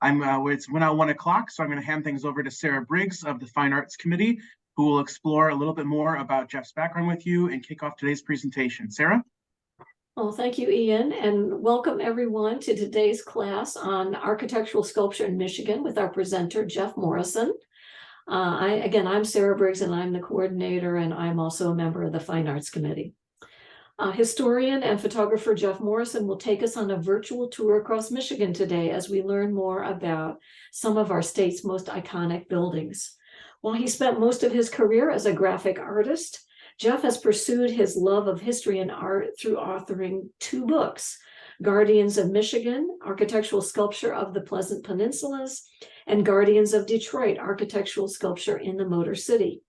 It's now 1 o'clock, so I'm going to hand things over to Sarah Briggs of the Fine Arts Committee, who will explore a little bit more about Jeff's background with you and kick off today's presentation. Sarah? Well, thank you, Ian, and welcome everyone to today's class on architectural sculpture in Michigan with our presenter, Jeff Morrison. I'm Sarah Briggs, and I'm the coordinator, and I'm also a member of the Fine Arts Committee. Historian and photographer Jeff Morrison will take us on a virtual tour across Michigan today as we learn more about some of our state's most iconic buildings. While he spent most of his career as a graphic artist, Jeff has pursued his love of history and art through authoring 2 books, Guardians of Michigan, Architectural Sculpture of the Pleasant Peninsulas, and Guardians of Detroit, Architectural Sculpture in the Motor City.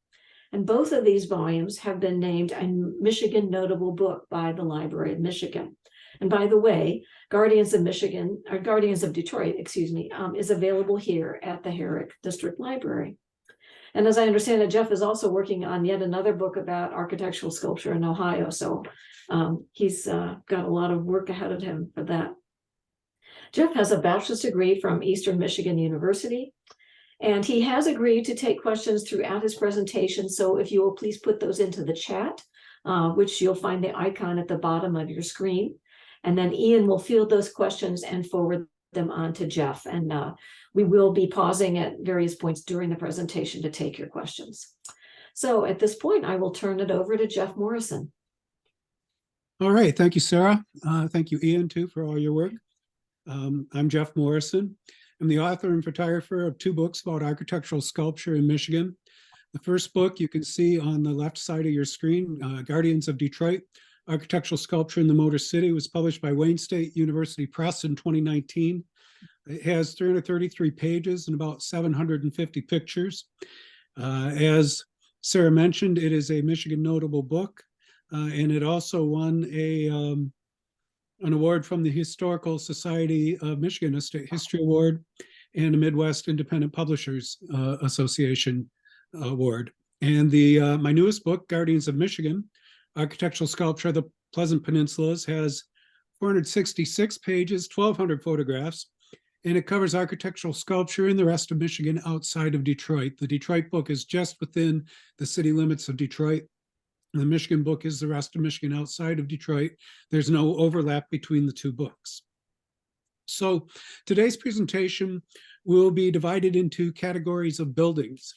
And both of these volumes have been named a Michigan Notable Book by the Library of Michigan. And by the way, Guardians of Detroit, is available here at the Herrick District Library. And as I understand it, Jeff is also working on yet another book about architectural sculpture in Ohio. So he's got a lot of work ahead of him for that. Jeff has a bachelor's degree from Eastern Michigan University, and he has agreed to take questions throughout his presentation. So if you will please put those into the chat, which you'll find the icon at the bottom of your screen. And then Ian will field those questions and forward them on to Jeff. And we will be pausing at various points during the presentation to take your questions. So at this point, I will turn it over to Jeff Morrison. All right. Thank you, Sarah. Thank you, Ian, too, for all your work. I'm Jeff Morrison. I'm the author and photographer of 2 books about architectural sculpture in Michigan. The first book you can see on the left side of your screen, Guardians of Detroit, Architectural Sculpture in the Motor City, was published by Wayne State University Press in 2019. It has 333 pages and about 750 pictures. As Sarah mentioned, it is a Michigan Notable Book, and it also won an award from the Historical Society of Michigan, a State History Award, and a Midwest Independent Publishers Association Award. And my newest book, Guardians of Michigan, Architectural Sculpture of the Pleasant Peninsulas, has 466 pages, 1,200 photographs, and it covers architectural sculpture in the rest of Michigan outside of Detroit. The Detroit book is just within the city limits of Detroit. The Michigan book is the rest of Michigan outside of Detroit. There's no overlap between the 2 books. So today's presentation will be divided into categories of buildings,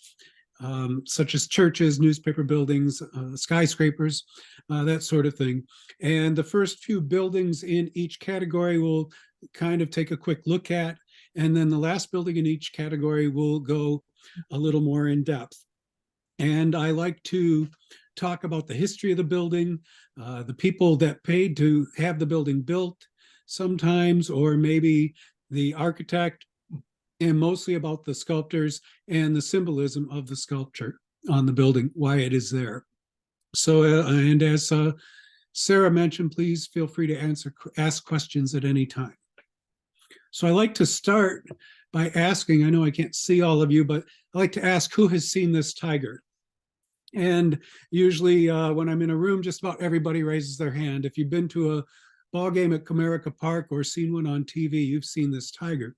such as churches, newspaper buildings, skyscrapers, that sort of thing. And the first few buildings in each category will kind of take a quick look at, and then the last building in each category will go a little more in depth. And I like to talk about the history of the building, the people that paid to have the building built sometimes, or maybe the architect, and mostly about the sculptors and the symbolism of the sculpture on the building, why it is there. So, and as Sarah mentioned, please feel free to ask questions at any time. So I like to start by asking, I know I can't see all of you, but I like to ask, who has seen this tiger? And usually when I'm in a room, just about everybody raises their hand. If you've been to a ball game at Comerica Park or seen one on TV, you've seen this tiger.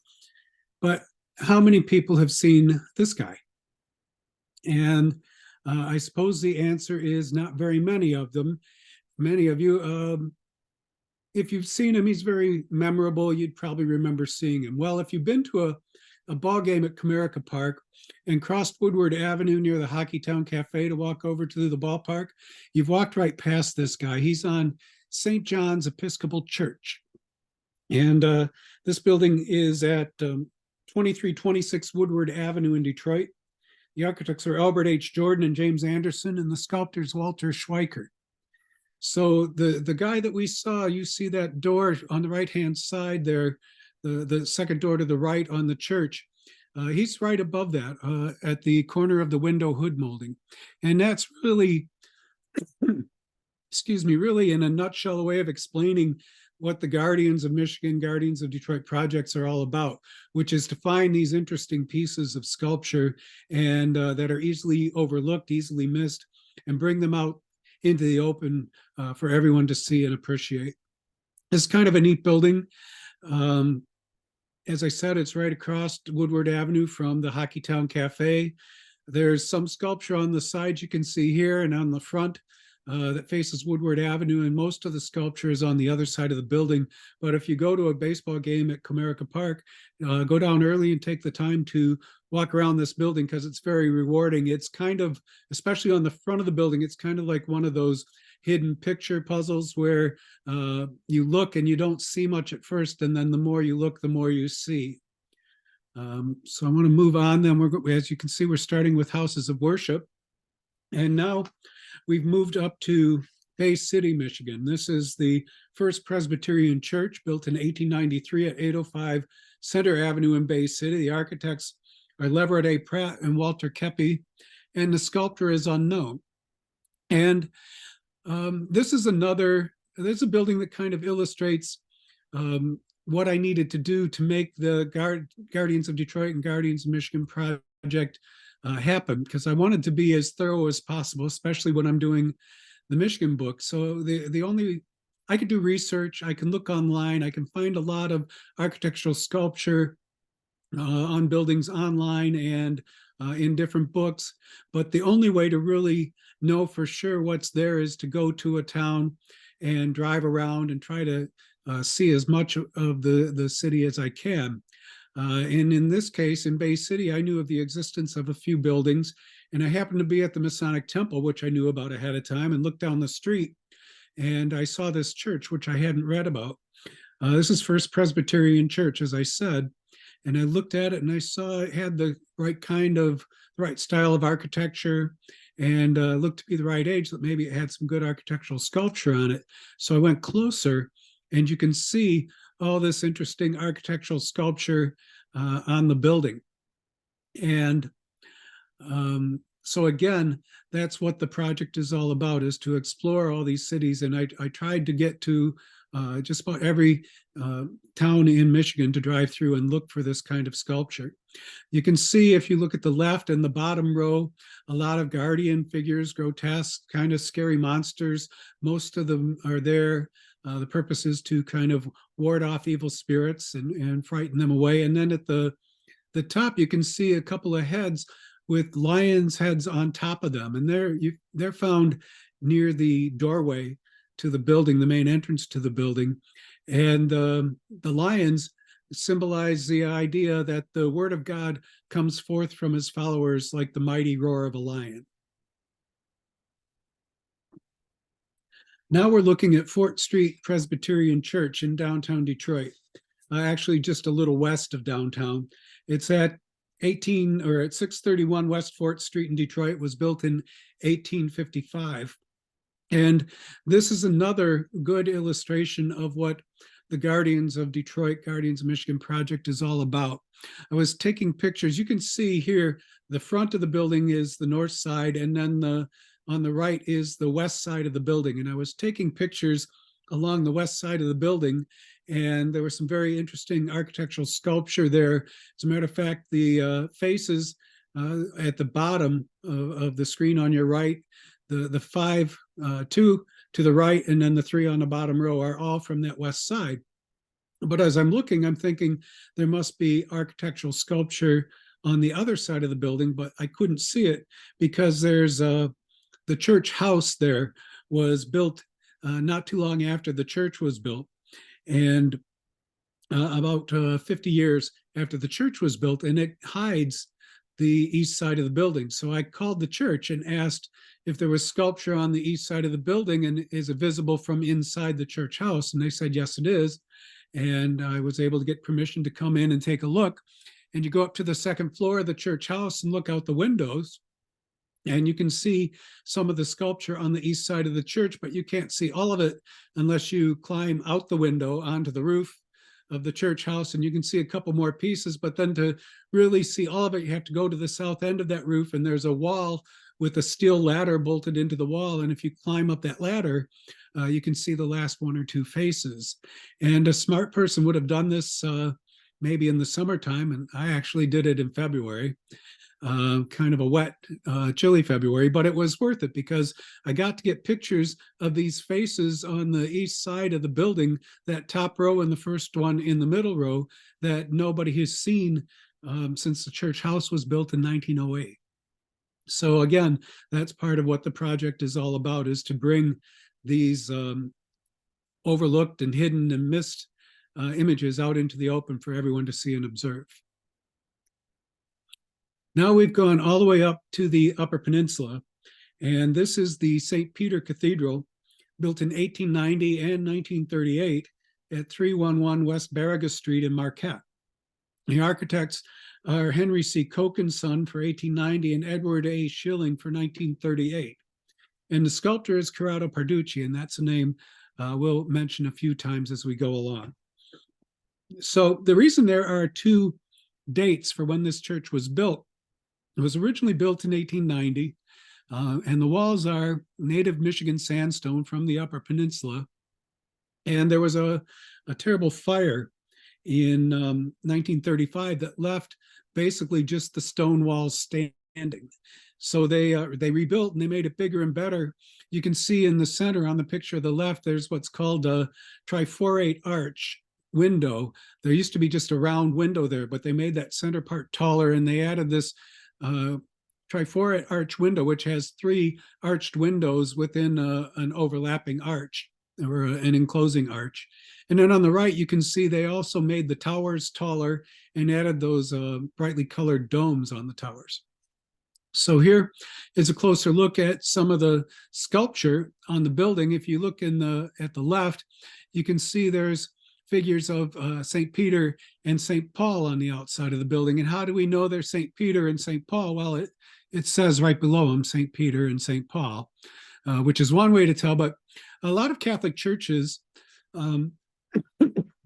But how many people have seen this guy? And I suppose the answer is not very many of them. Many of you, if you've seen him, he's very memorable. You'd probably remember seeing him. Well, if you've been to a ball game at Comerica Park and crossed Woodward Avenue near the Hockeytown Cafe to walk over to the ballpark, you've walked right past this guy. He's on St. John's Episcopal Church. And this building is at 2326 Woodward Avenue in Detroit. The architects are Albert H. Jordan and James Anderson, and the sculptor's Walter Schweikert. So the guy that we saw, you see that door on the right-hand side there, the second door to the right on the church. He's right above that at the corner of the window hood molding. And that's really, excuse me, really in a nutshell, a way of explaining what the Guardians of Michigan, Guardians of Detroit projects are all about, which is to find these interesting pieces of sculpture and that are easily overlooked, easily missed, and bring them out into the open for everyone to see and appreciate. It's kind of a neat building. as I said, it's right across Woodward Avenue from the Hockeytown Cafe. There's some sculpture on the side you can see here and on the front that faces Woodward Avenue, and most of the sculpture is on the other side of the building. But if you go to a baseball game at Comerica Park, go down early and take the time to walk around this building because it's very rewarding. It's kind of, especially on the front of the building, it's kind of like one of those hidden picture puzzles where you look and you don't see much at first, and then the more you look, the more you see. So I want to move on. Then as you can see, we're starting with houses of worship, and now we've moved up to Bay City, Michigan. This is the First Presbyterian Church, built in 1893 at 805 Center Avenue in Bay City. The architects are Leverett A. Pratt and Walter Keppy, and the sculptor is unknown. And this is there's a building that kind of illustrates what I needed to do to make the Guardians of Detroit and Guardians of Michigan project happen, because I wanted to be as thorough as possible, especially when I'm doing the Michigan book. So I could do research, I can look online, I can find a lot of architectural sculpture on buildings online and in different books. But the only way to really know for sure what's there is to go to a town and drive around and try to see as much of the city as I can. And in this case, in Bay City, I knew of the existence of a few buildings, and I happened to be at the Masonic Temple, which I knew about ahead of time, and looked down the street, and I saw this church, which I hadn't read about. This is First Presbyterian Church, as I said, and I looked at it and I saw it had the right style of architecture, and looked to be the right age, that maybe it had some good architectural sculpture on it. So I went closer, and you can see all this interesting architectural sculpture on the building. And so again, that's what the project is all about, is to explore all these cities. And I tried to get to just about every town in Michigan to drive through and look for this kind of sculpture. You can see, if you look at the left and the bottom row, a lot of guardian figures, grotesque, kind of scary monsters. Most of them are there. The purpose is to kind of ward off evil spirits and frighten them away. And then at the top, you can see a couple of heads with lions' heads on top of them. And they're found near the doorway to the building, the main entrance to the building. And the lions symbolize the idea that the word of God comes forth from his followers like the mighty roar of a lion. Now we're looking at Fort Street Presbyterian Church in downtown Detroit, actually just a little west of downtown. It's at 631 West Fort Street in Detroit. It was built in 1855. And this is another good illustration of what the Guardians of Detroit, Guardians of Michigan project is all about. I was taking pictures. You can see here, the front of the building is the north side, and then on the right is the west side of the building. And I was taking pictures along the west side of the building, and there was some very interesting architectural sculpture there. As a matter of fact, the faces at the bottom of the screen on your right, the two to the right, and then the three on the bottom row are all from that west side. But as I'm looking, I'm thinking there must be architectural sculpture on the other side of the building, but I couldn't see it because there's the church house there was built not too long after the church was built, and about 50 years after the church was built, and it hides the east side of the building. So I called the church and asked if there was sculpture on the east side of the building, and is it visible from inside the church house? And they said, yes, it is. And I was able to get permission to come in and take a look. And you go up to the second floor of the church house and look out the windows, and you can see some of the sculpture on the east side of the church, but you can't see all of it unless you climb out the window onto the roof of the church house, and you can see a couple more pieces. But then to really see all of it, you have to go to the south end of that roof, and there's a wall with a steel ladder bolted into the wall. And if you climb up that ladder, you can see the last one or two faces. And a smart person would have done this maybe in the summertime, and I actually did it in February. kind of a wet, chilly February, but it was worth it because I got to get pictures of these faces on the east side of the building, that top row and the first one in the middle row that nobody has seen since the church house was built in 1908. So again, that's part of what the project is all about, is to bring these overlooked and hidden and missed images out into the open for everyone to see and observe. Now we've gone all the way up to the Upper Peninsula, and this is the St. Peter Cathedral, built in 1890 and 1938 at 311 West Barraga Street in Marquette. The architects are Henry C. Koch's son for 1890 and Edward A. Schilling for 1938. And the sculptor is Corrado Parducci, and that's a name we'll mention a few times as we go along. So the reason there are two dates for when this church was built: it was originally built in 1890, and the walls are native Michigan sandstone from the Upper Peninsula. And there was a terrible fire in 1935 that left basically just the stone walls standing. So they rebuilt and they made it bigger and better. You can see in the center on the picture of the left, there's what's called a triforate arch window. There used to be just a round window there, but they made that center part taller, and they added this triforate arch window, which has three arched windows within an overlapping arch, or an enclosing arch. And then on the right, you can see they also made the towers taller and added those brightly colored domes on the towers. So here is a closer look at some of the sculpture on the building. If you look at the left, you can see there's figures of St. Peter and St. Paul on the outside of the building. And how do we know they're St. Peter and St. Paul? Well, it says right below them, St. Peter and St. Paul, which is one way to tell. But a lot of Catholic churches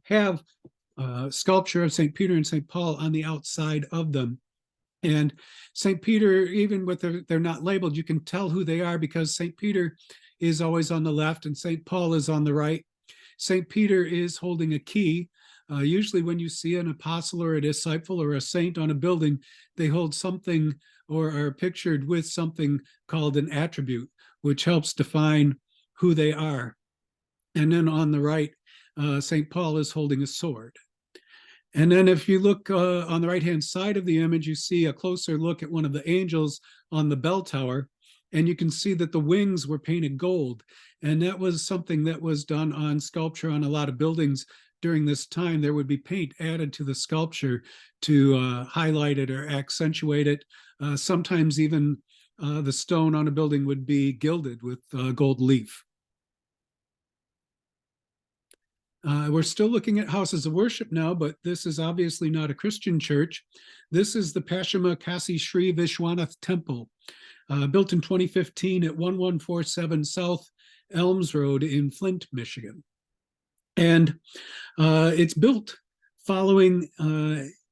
have sculpture of St. Peter and St. Paul on the outside of them. And St. Peter, even with they're not labeled, you can tell who they are because St. Peter is always on the left and St. Paul is on the right. St. Peter is holding a key. Usually when you see an apostle or a disciple or a saint on a building, they hold something or are pictured with something called an attribute, which helps define who they are. And then on the right, St. Paul is holding a sword. And then if you look on the right-hand side of the image, you see a closer look at one of the angels on the bell tower, and you can see that the wings were painted gold. And that was something that was done on sculpture on a lot of buildings during this time. There would be paint added to the sculpture to highlight it or accentuate it. Sometimes even the stone on a building would be gilded with gold leaf. We're still looking at houses of worship now, but this is obviously not a Christian church. This is the Pashima Kasi Sri Vishwanath Temple, built in 2015 at 1147 South Elms Road in Flint, Michigan. And it's built following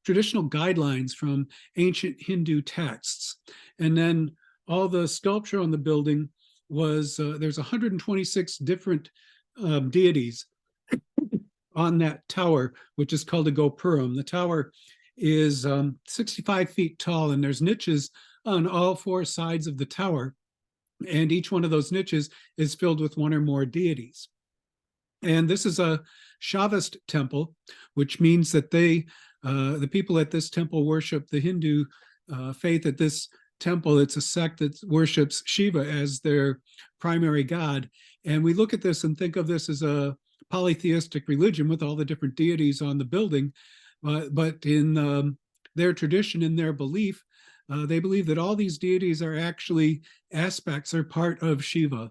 traditional guidelines from ancient Hindu texts. And then all the sculpture on the building was, there's 126 different deities on that tower, which is called a gopuram. The tower is 65 feet tall, and there's niches on all four sides of the tower. And each one of those niches is filled with one or more deities. And this is a Shaivist temple, which means that the people at this temple worship the Hindu faith at this temple. It's a sect that worships Shiva as their primary god. And we look at this and think of this as a polytheistic religion with all the different deities on the building, but in their tradition, in their belief, they believe that all these deities are actually aspects or part of Shiva,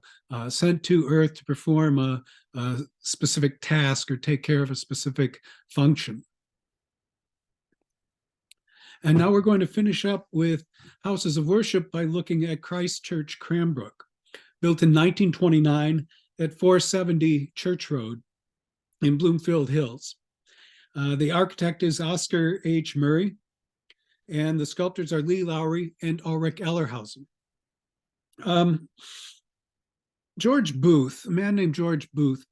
sent to earth to perform a specific task or take care of a specific function. And now we're going to finish up with houses of worship by looking at Christ Church Cranbrook, built in 1929 at 470 Church Road in Bloomfield Hills. The architect is Oscar H. Murray, and the sculptors are Lee Lowry and Ulrich Ellerhausen. George Booth, a man named George Booth,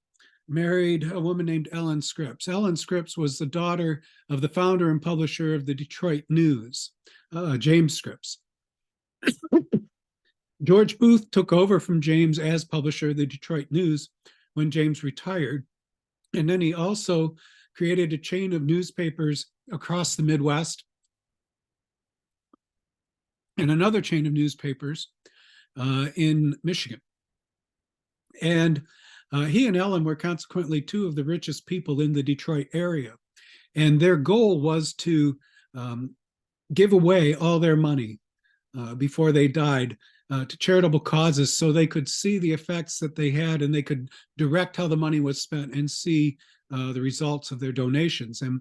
married a woman named Ellen Scripps. Ellen Scripps was the daughter of the founder and publisher of the Detroit News, James Scripps. George Booth took over from James as publisher of the Detroit News when James retired. And then he also created a chain of newspapers across the Midwest and another chain of newspapers in Michigan. And he and Ellen were consequently two of the richest people in the Detroit area. And their goal was to give away all their money before they died to charitable causes, so they could see the effects that they had and they could direct how the money was spent and see the results of their donations. And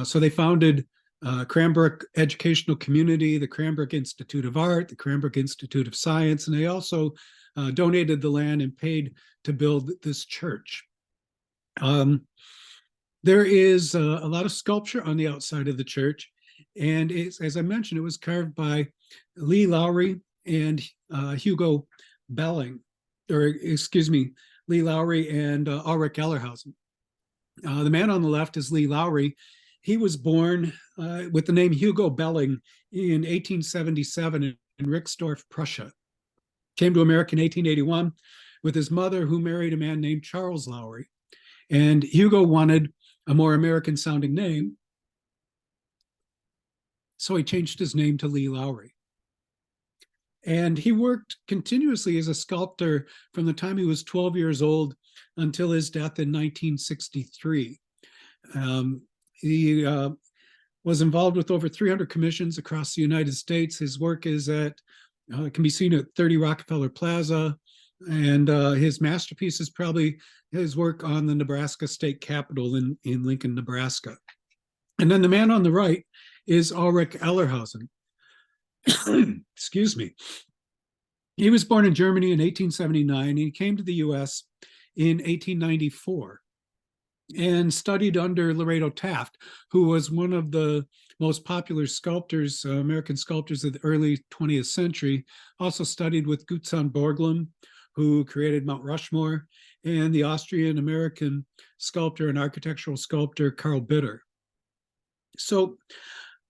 so they founded Cranbrook Educational Community, the Cranbrook Institute of Art, the Cranbrook Institute of Science, and they also donated the land and paid to build this church. There is a lot of sculpture on the outside of the church, and as I mentioned, it was carved by Lee Lowry and Hugo Belling, or excuse me, Lee Lowry and Ulrich Ellerhausen. The man on the left is Lee Lowry. He was born with the name Hugo Belling in 1877 in Rixdorf, Prussia. Came to America in 1881 with his mother, who married a man named Charles Lowry. And Hugo wanted a more American sounding name, so he changed his name to Lee Lowry. And he worked continuously as a sculptor from the time he was 12 years old until his death in 1963. He was involved with over 300 commissions across the United States. His work is can be seen at 30 Rockefeller Plaza, and his masterpiece is probably his work on the Nebraska State Capitol in Lincoln, Nebraska. And then the man on the right is Ulrich Ellerhausen. Excuse me. He was born in Germany in 1879. He came to the US in 1894 and studied under Laredo Taft, who was one of the most popular sculptors, American sculptors of the early 20th century. Also studied with Gutzon Borglum, who created Mount Rushmore, and the Austrian-American sculptor and architectural sculptor Karl Bitter. So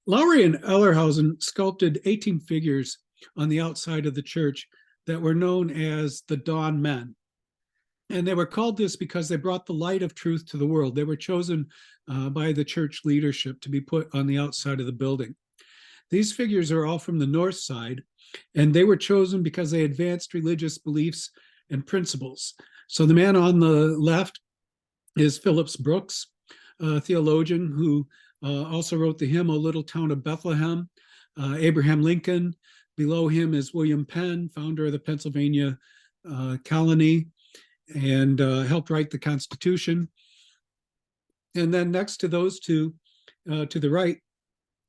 Lowry and Ellerhausen sculpted 18 figures on the outside of the church that were known as the Dawn Men. And they were called this because they brought the light of truth to the world. They were chosen by the church leadership to be put on the outside of the building. These figures are all from the north side, and they were chosen because they advanced religious beliefs and principles. So the man on the left is Phillips Brooks, a theologian who also wrote the hymn, O Little Town of Bethlehem. Abraham Lincoln. Below him is William Penn, founder of the Pennsylvania colony, and helped write the Constitution. And then next to those two, to the right,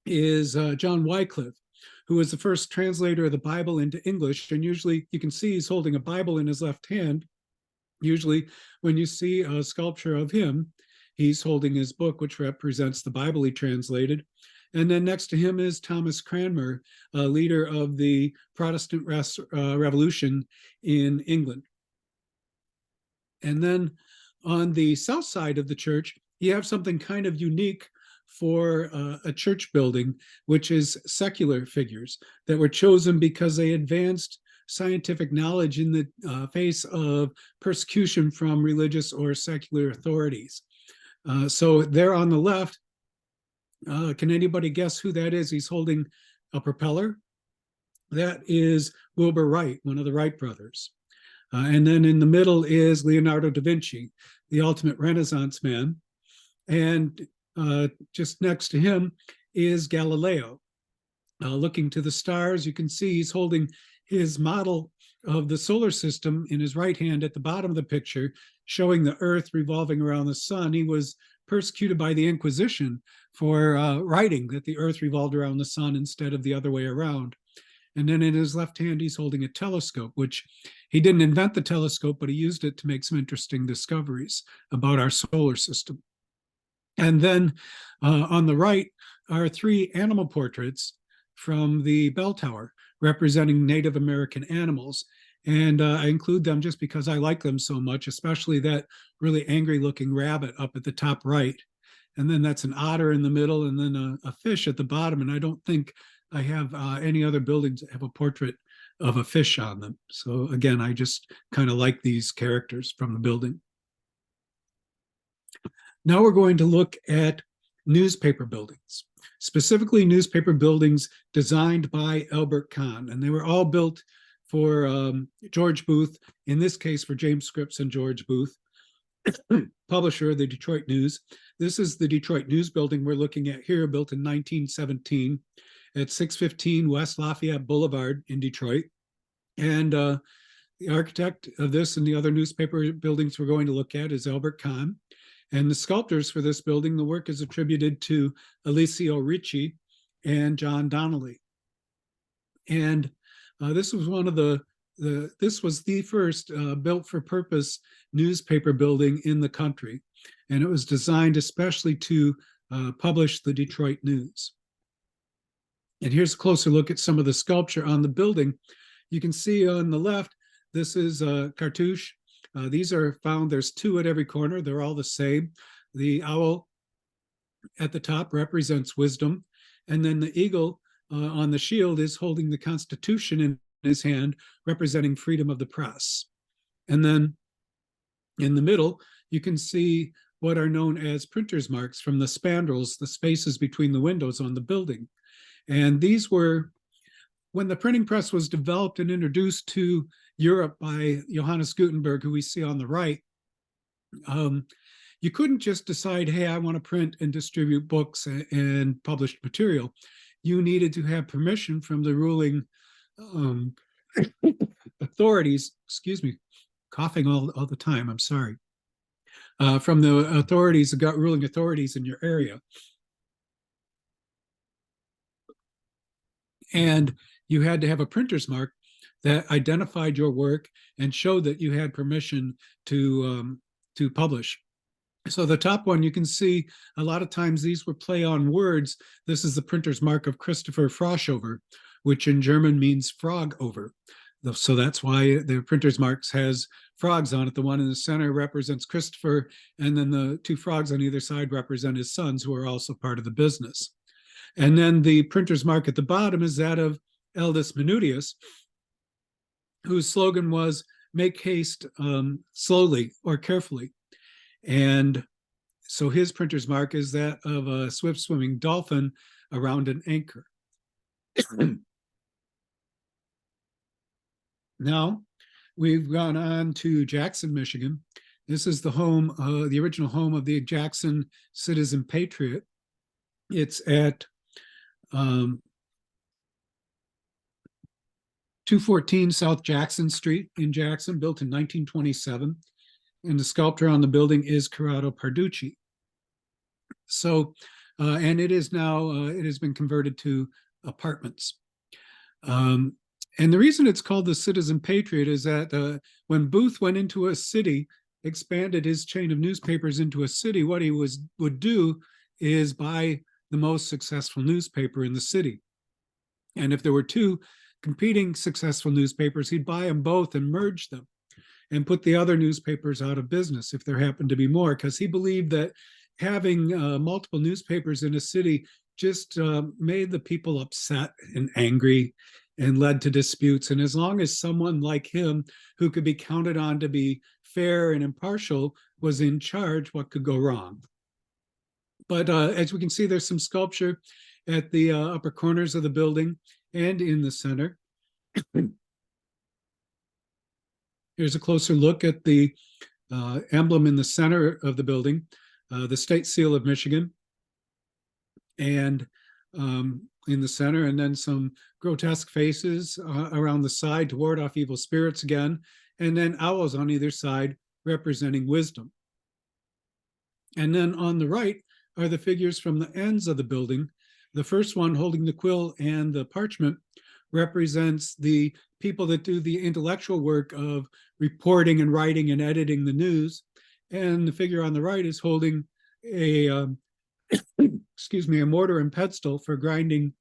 is John Wycliffe, who was the first translator of the Bible into English. And usually you can see he's holding a Bible in his left hand. Usually when you see a sculpture of him, he's holding his book, which represents the Bible he translated. And then next to him is Thomas Cranmer, a leader of the Protestant Revolution in England. And then on the south side of the church, you have something kind of unique for a church building, which is secular figures that were chosen because they advanced scientific knowledge in the face of persecution from religious or secular authorities. So there on the left, can anybody guess who that is? He's holding a propeller. That is Wilbur Wright, one of the Wright brothers. And then in the middle is Leonardo da Vinci, the ultimate Renaissance man. And just next to him is Galileo. Looking to the stars, you can see he's holding his model of the solar system in his right hand at the bottom of the picture, showing the Earth revolving around the sun. He was persecuted by the Inquisition for writing that the Earth revolved around the sun instead of the other way around. And then in his left hand, he's holding a telescope, which he didn't invent the telescope, but he used it to make some interesting discoveries about our solar system. And then on the right are 3 animal portraits from the bell tower representing Native American animals. And I include them just because I like them so much, especially that really angry looking rabbit up at the top right. And then that's an otter in the middle, and then a fish at the bottom. And I don't think I have any other buildings that have a portrait of a fish on them. So again, I just kind of like these characters from the building. Now we're going to look at newspaper buildings, specifically newspaper buildings designed by Albert Kahn. And they were all built for George Booth, in this case for James Scripps and George Booth, publisher of the Detroit News. This is the Detroit News building we're looking at here, built in 1917 at 615 West Lafayette Boulevard in Detroit. And the architect of this and the other newspaper buildings we're going to look at is Albert Kahn. And the sculptors for this building, the work is attributed to Alessio Ricci and John Donnelly. And this was one of this was the first built for purpose newspaper building in the country. And it was designed especially to publish the Detroit News. And here's a closer look at some of the sculpture on the building. You can see on the left, this is a cartouche. These are found, there's two at every corner. They're all the same. The owl at the top represents wisdom. And then the eagle on the shield is holding the Constitution in his hand, representing freedom of the press. And then in the middle, you can see what are known as printer's marks from the spandrels, the spaces between the windows on the building. And these were, when the printing press was developed and introduced to Europe by Johannes Gutenberg, who we see on the right, you couldn't just decide, hey, I want to print and distribute books and published material. You needed to have permission from the ruling authorities, excuse me, coughing all the time, I'm sorry, from the authorities, the ruling authorities in your area. And you had to have a printer's mark that identified your work and showed that you had permission to publish. So the top one, you can see a lot of times these were play on words. This is the printer's mark of Christopher Froschover, which in German means frog over. So that's why the printer's marks has frogs on it. The one in the center represents Christopher, and then the two frogs on either side represent his sons, who are also part of the business. And then the printer's mark at the bottom is that of Eldest Manutius, whose slogan was, make haste slowly or carefully. And so his printer's mark is that of a swift swimming dolphin around an anchor. Now, we've gone on to Jackson, Michigan. This is the home, the original home of the Jackson Citizen Patriot. It's at 214 South Jackson Street in Jackson, built in 1927. And the sculptor on the building is Corrado Parducci. So, and it is now, it has been converted to apartments. And the reason it's called the Citizen Patriot is that when Booth went into a city, expanded his chain of newspapers into a city, what he would do is buy the most successful newspaper in the city. And if there were two competing successful newspapers, he'd buy them both and merge them and put the other newspapers out of business if there happened to be more, because he believed that having multiple newspapers in a city just made the people upset and angry and led to disputes. And as long as someone like him, who could be counted on to be fair and impartial, was in charge, what could go wrong? But as we can see, there's some sculpture at the upper corners of the building and in the center. Here's a closer look at the emblem in the center of the building, the state seal of Michigan, and in the center, and then some grotesque faces around the side to ward off evil spirits again, and then owls on either side representing wisdom. And then on the right are the figures from the ends of the building. The first one, holding the quill and the parchment, represents the people that do the intellectual work of reporting and writing and editing the news. And the figure on the right is holding a excuse me, a mortar and pestle for grinding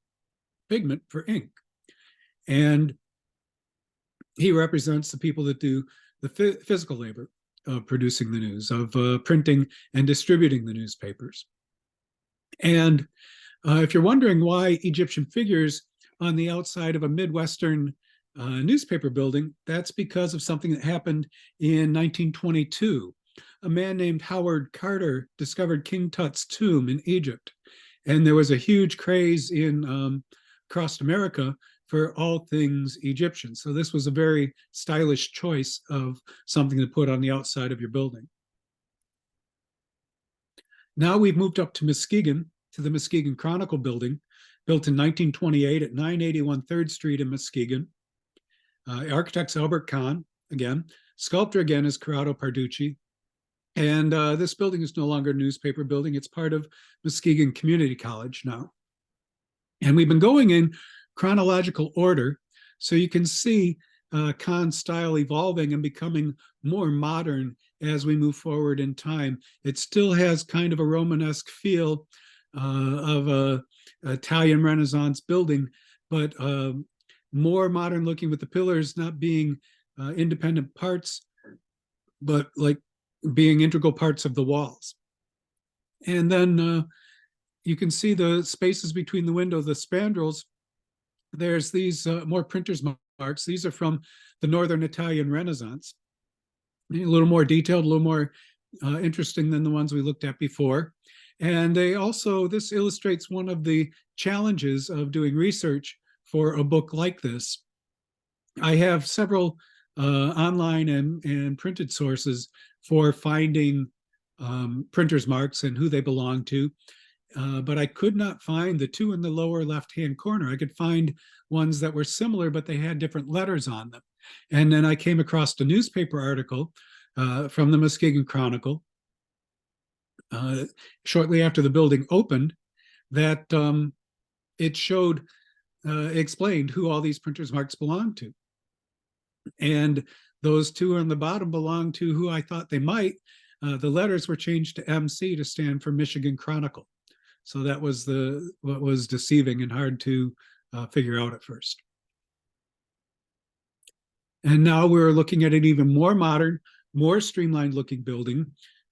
pigment for ink. And he represents the people that do the physical labor of producing the news, of printing and distributing the newspapers. And if you're wondering why Egyptian figures on the outside of a Midwestern newspaper building, that's because of something that happened in 1922. A man named Howard Carter discovered King Tut's tomb in Egypt. And there was a huge craze in across America for all things Egyptian. So this was a very stylish choice of something to put on the outside of your building. Now we've moved up to Muskegon, to the Muskegon Chronicle building, built in 1928 at 981 3rd Street in Muskegon. Architect's Albert Kahn, again. Sculptor, again, is Corrado Parducci. And this building is no longer a newspaper building. It's part of Muskegon Community College now. And we've been going in chronological order, so you can see Kahn's style evolving and becoming more modern as we move forward in time. It still has kind of a Romanesque feel of a Italian Renaissance building, but more modern looking, with the pillars not being independent parts, but like being integral parts of the walls. And then you can see the spaces between the windows, the spandrels. There's these more printer's marks. These are from the Northern Italian Renaissance. A little more detailed, a little more interesting than the ones we looked at before. And they also, this illustrates one of the challenges of doing research for a book like this. I have several online and printed sources for finding printer's marks and who they belong to. But I could not find the two in the lower left-hand corner. I could find ones that were similar, but they had different letters on them. And then I came across a newspaper article from the Muskegon Chronicle shortly after the building opened that it showed, explained who all these printer's marks belonged to. And those two on the bottom belonged to who I thought they might. The letters were changed to MC to stand for Michigan Chronicle. So that was what was deceiving and hard to figure out at first. And now we're looking at an even more modern, more streamlined looking building,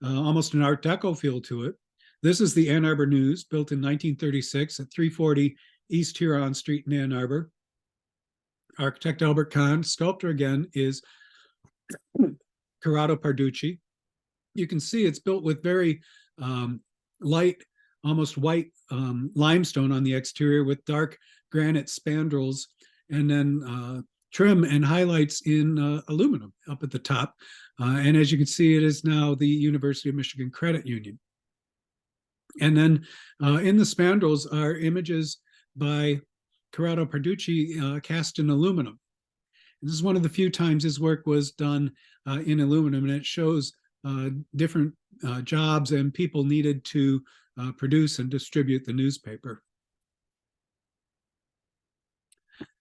almost an Art Deco feel to it. This is the Ann Arbor News, built in 1936 at 340 East Huron Street in Ann Arbor. Architect Albert Kahn. Sculptor, again, is Corrado Parducci. You can see it's built with very light, almost white limestone on the exterior with dark granite spandrels, and then trim and highlights in aluminum up at the top. And as you can see, it is now the University of Michigan Credit Union. And then in the spandrels are images by Corrado Parducci cast in aluminum. This is one of the few times his work was done in aluminum, and it shows different jobs and people needed to produce and distribute the newspaper.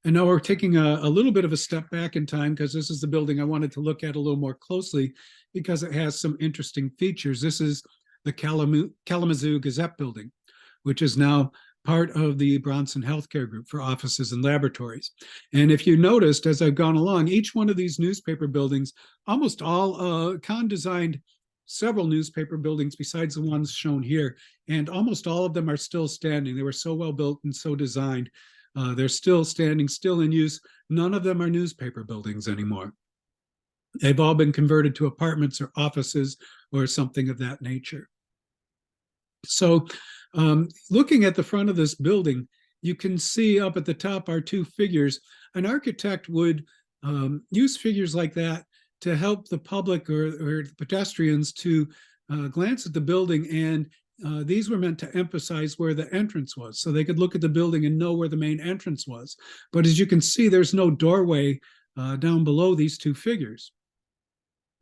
And now we're taking a little bit of a step back in time, because this is the building I wanted to look at a little more closely because it has some interesting features. This is the Kalamazoo Gazette building, which is now part of the Bronson Healthcare Group for offices and laboratories. And if you noticed, as I've gone along, each one of these newspaper buildings, almost all, Kahn designed several newspaper buildings besides the ones shown here, and almost all of them are still standing. They were so well built and so designed. They're still standing, still in use. None of them are newspaper buildings anymore. They've all been converted to apartments or offices or something of that nature. So looking at the front of this building, you can see up at the top are two figures. An architect would use figures like that to help the public or the pedestrians to glance at the building, and these were meant to emphasize where the entrance was, so they could look at the building and know where the main entrance was. But as you can see, there's no doorway down below these two figures.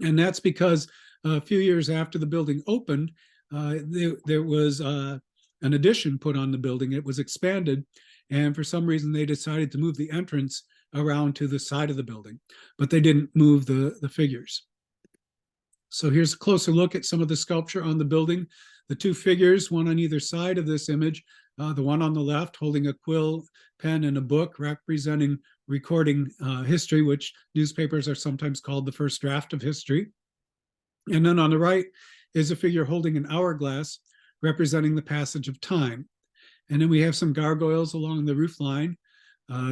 And that's because a few years after the building opened, there was an addition put on the building. It was expanded, and for some reason they decided to move the entrance around to the side of the building, but they didn't move the figures. So here's a closer look at some of the sculpture on the building. The two figures, one on either side of this image, the one on the left holding a quill pen and a book representing recording history, which newspapers are sometimes called the first draft of history. And then on the right is a figure holding an hourglass representing the passage of time. And then we have some gargoyles along the roof line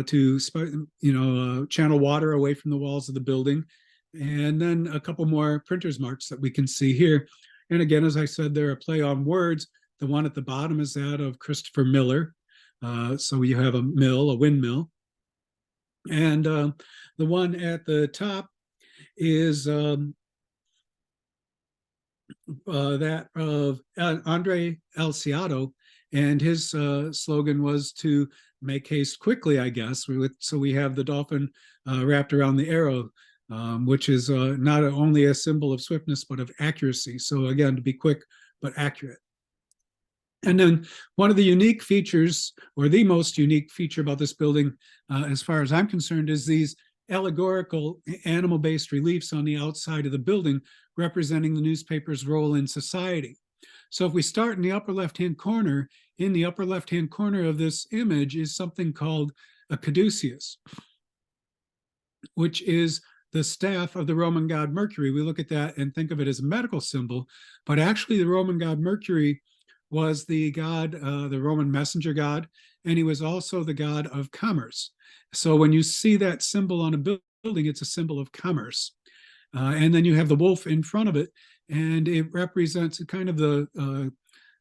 to channel water away from the walls of the building. And then a couple more printer's marks that we can see here. And again, as I said, they're a play on words. The one at the bottom is that of Christopher Miller. So you have a mill, a windmill. And the one at the top is that of Andre Alciado, and his slogan was to make haste quickly, I guess. So we have the dolphin wrapped around the arrow, which is not only a symbol of swiftness, but of accuracy. So again, to be quick, but accurate. And then one of the unique features, or the most unique feature about this building, as far as I'm concerned, is these allegorical animal-based reliefs on the outside of the building representing the newspaper's role in society. So if we start in the upper left-hand corner, in the upper left-hand corner of this image is something called a caduceus, which is the staff of the Roman god Mercury. We look at that and think of it as a medical symbol, but actually the Roman god Mercury was the god, the Roman messenger god, and he was also the god of commerce. So when you see that symbol on a building, it's a symbol of commerce. And then you have the wolf in front of it, and it represents kind of the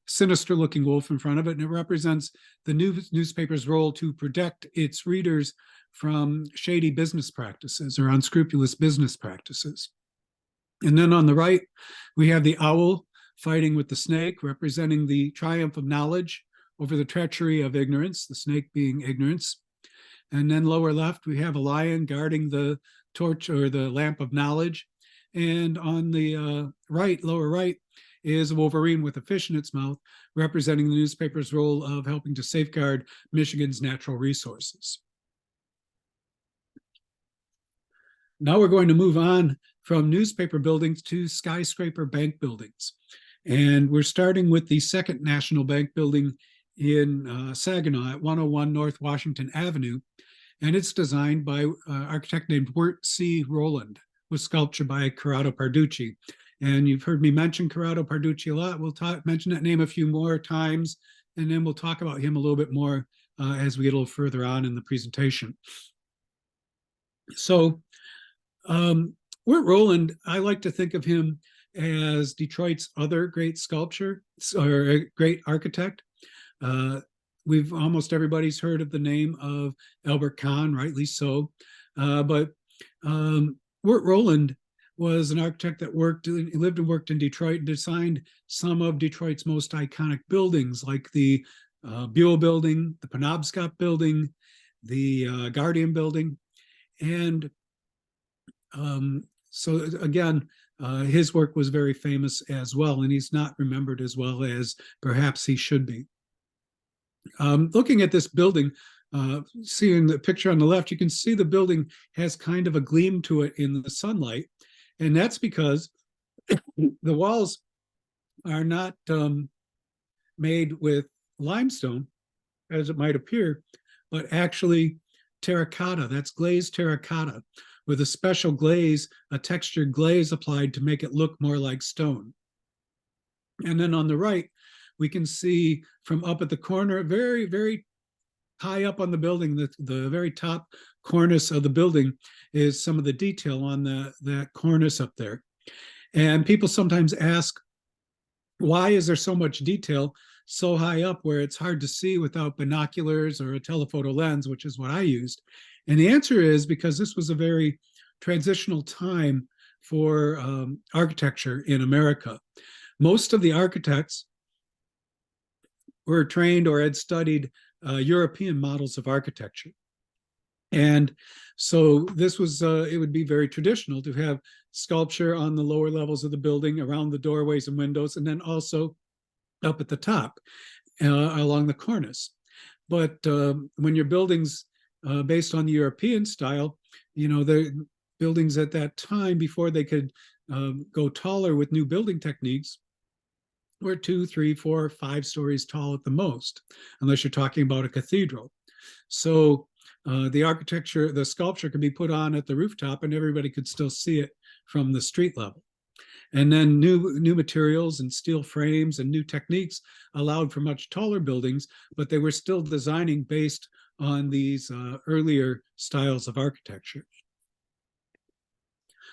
sinister looking wolf in front of it, and it represents the newspaper's role to protect its readers from shady business practices or unscrupulous business practices. And then on the right, we have the owl fighting with the snake, representing the triumph of knowledge over the treachery of ignorance, the snake being ignorance. And then lower left, we have a lion guarding the torch or the lamp of knowledge. And on the lower right, is a wolverine with a fish in its mouth, representing the newspaper's role of helping to safeguard Michigan's natural resources. Now we're going to move on from newspaper buildings to skyscraper bank buildings. And we're starting with the Second National Bank building in Saginaw at 101 North Washington Avenue. And it's designed by an architect named Wirt C. Rowland, with sculpture by Corrado Parducci. And you've heard me mention Corrado Parducci a lot. We'll mention that name a few more times, and then we'll talk about him a little bit more as we get a little further on in the presentation. So Wirt Rowland, I like to think of him as Detroit's other great sculptor or a great architect. Almost everybody's heard of the name of Albert Kahn, rightly so. But Wirt Rowland was an architect that lived and worked in Detroit and designed some of Detroit's most iconic buildings, like the Buell Building, the Penobscot Building, the Guardian Building. And so again, his work was very famous as well, and he's not remembered as well as perhaps he should be. Looking at this building, seeing the picture on the left, you can see the building has kind of a gleam to it in the sunlight. And that's because the walls are not made with limestone, as it might appear, but actually terracotta. That's glazed terracotta with a special glaze, a textured glaze applied to make it look more like stone. And then on the right, we can see from up at the corner, very, very high up on the building, the very top cornice of the building is some of the detail on that cornice up there. And people sometimes ask, why is there so much detail so high up where it's hard to see without binoculars or a telephoto lens, which is what I used? And the answer is because this was a very transitional time for architecture in America. Most of the architects were trained or had studied European models of architecture. And so this was, it would be very traditional to have sculpture on the lower levels of the building, around the doorways and windows, and then also up at the top along the cornice. But when your buildings based on the European style, the buildings at that time, before they could go taller with new building techniques, were 2, 3, 4, 5 stories tall at the most, unless you're talking about a cathedral. So the sculpture could be put on at the rooftop and everybody could still see it from the street level. And then new materials and steel frames and new techniques allowed for much taller buildings, but they were still designing based on these earlier styles of architecture.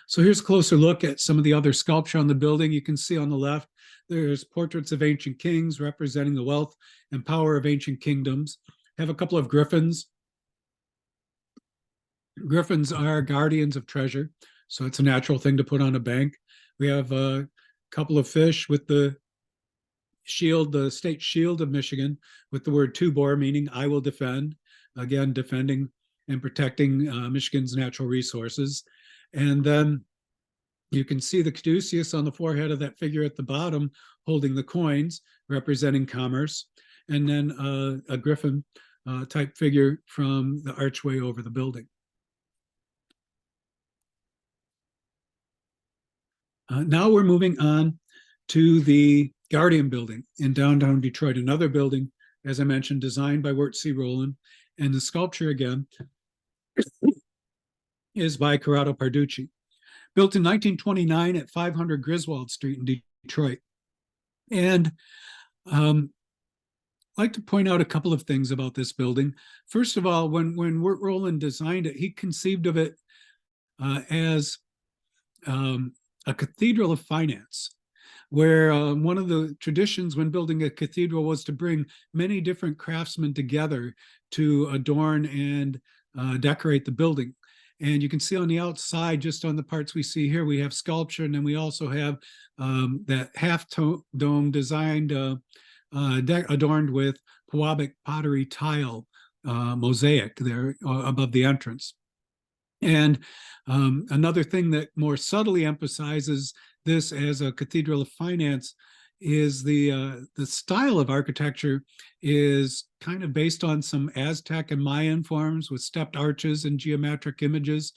So here's a closer look at some of the other sculpture on the building. You can see on the left, there's portraits of ancient kings representing the wealth and power of ancient kingdoms. Have a couple of griffins. Griffins are guardians of treasure, so it's a natural thing to put on a bank. We have a couple of fish with the shield, the state shield of Michigan, with the word "Tubor," meaning "I will defend." Again, defending and protecting Michigan's natural resources. And then you can see the caduceus on the forehead of that figure at the bottom, holding the coins, representing commerce. And then a griffin type figure from the archway over the building. Now we're moving on to the Guardian Building in downtown Detroit, another building, as I mentioned, designed by Wirt C. Rowland. And the sculpture, again, is by Corrado Parducci. Built in 1929 at 500 Griswold Street in Detroit. And I'd like to point out a couple of things about this building. First of all, when Wirt Rowland designed it, he conceived of it as a cathedral of finance, where one of the traditions when building a cathedral was to bring many different craftsmen together to adorn and decorate the building. And you can see on the outside, just on the parts we see here, we have sculpture, and then we also have that half-dome designed, adorned with Pewabic pottery tile mosaic there above the entrance. And another thing that more subtly emphasizes this as a cathedral of finance is the style of architecture is kind of based on some Aztec and Mayan forms with stepped arches and geometric images.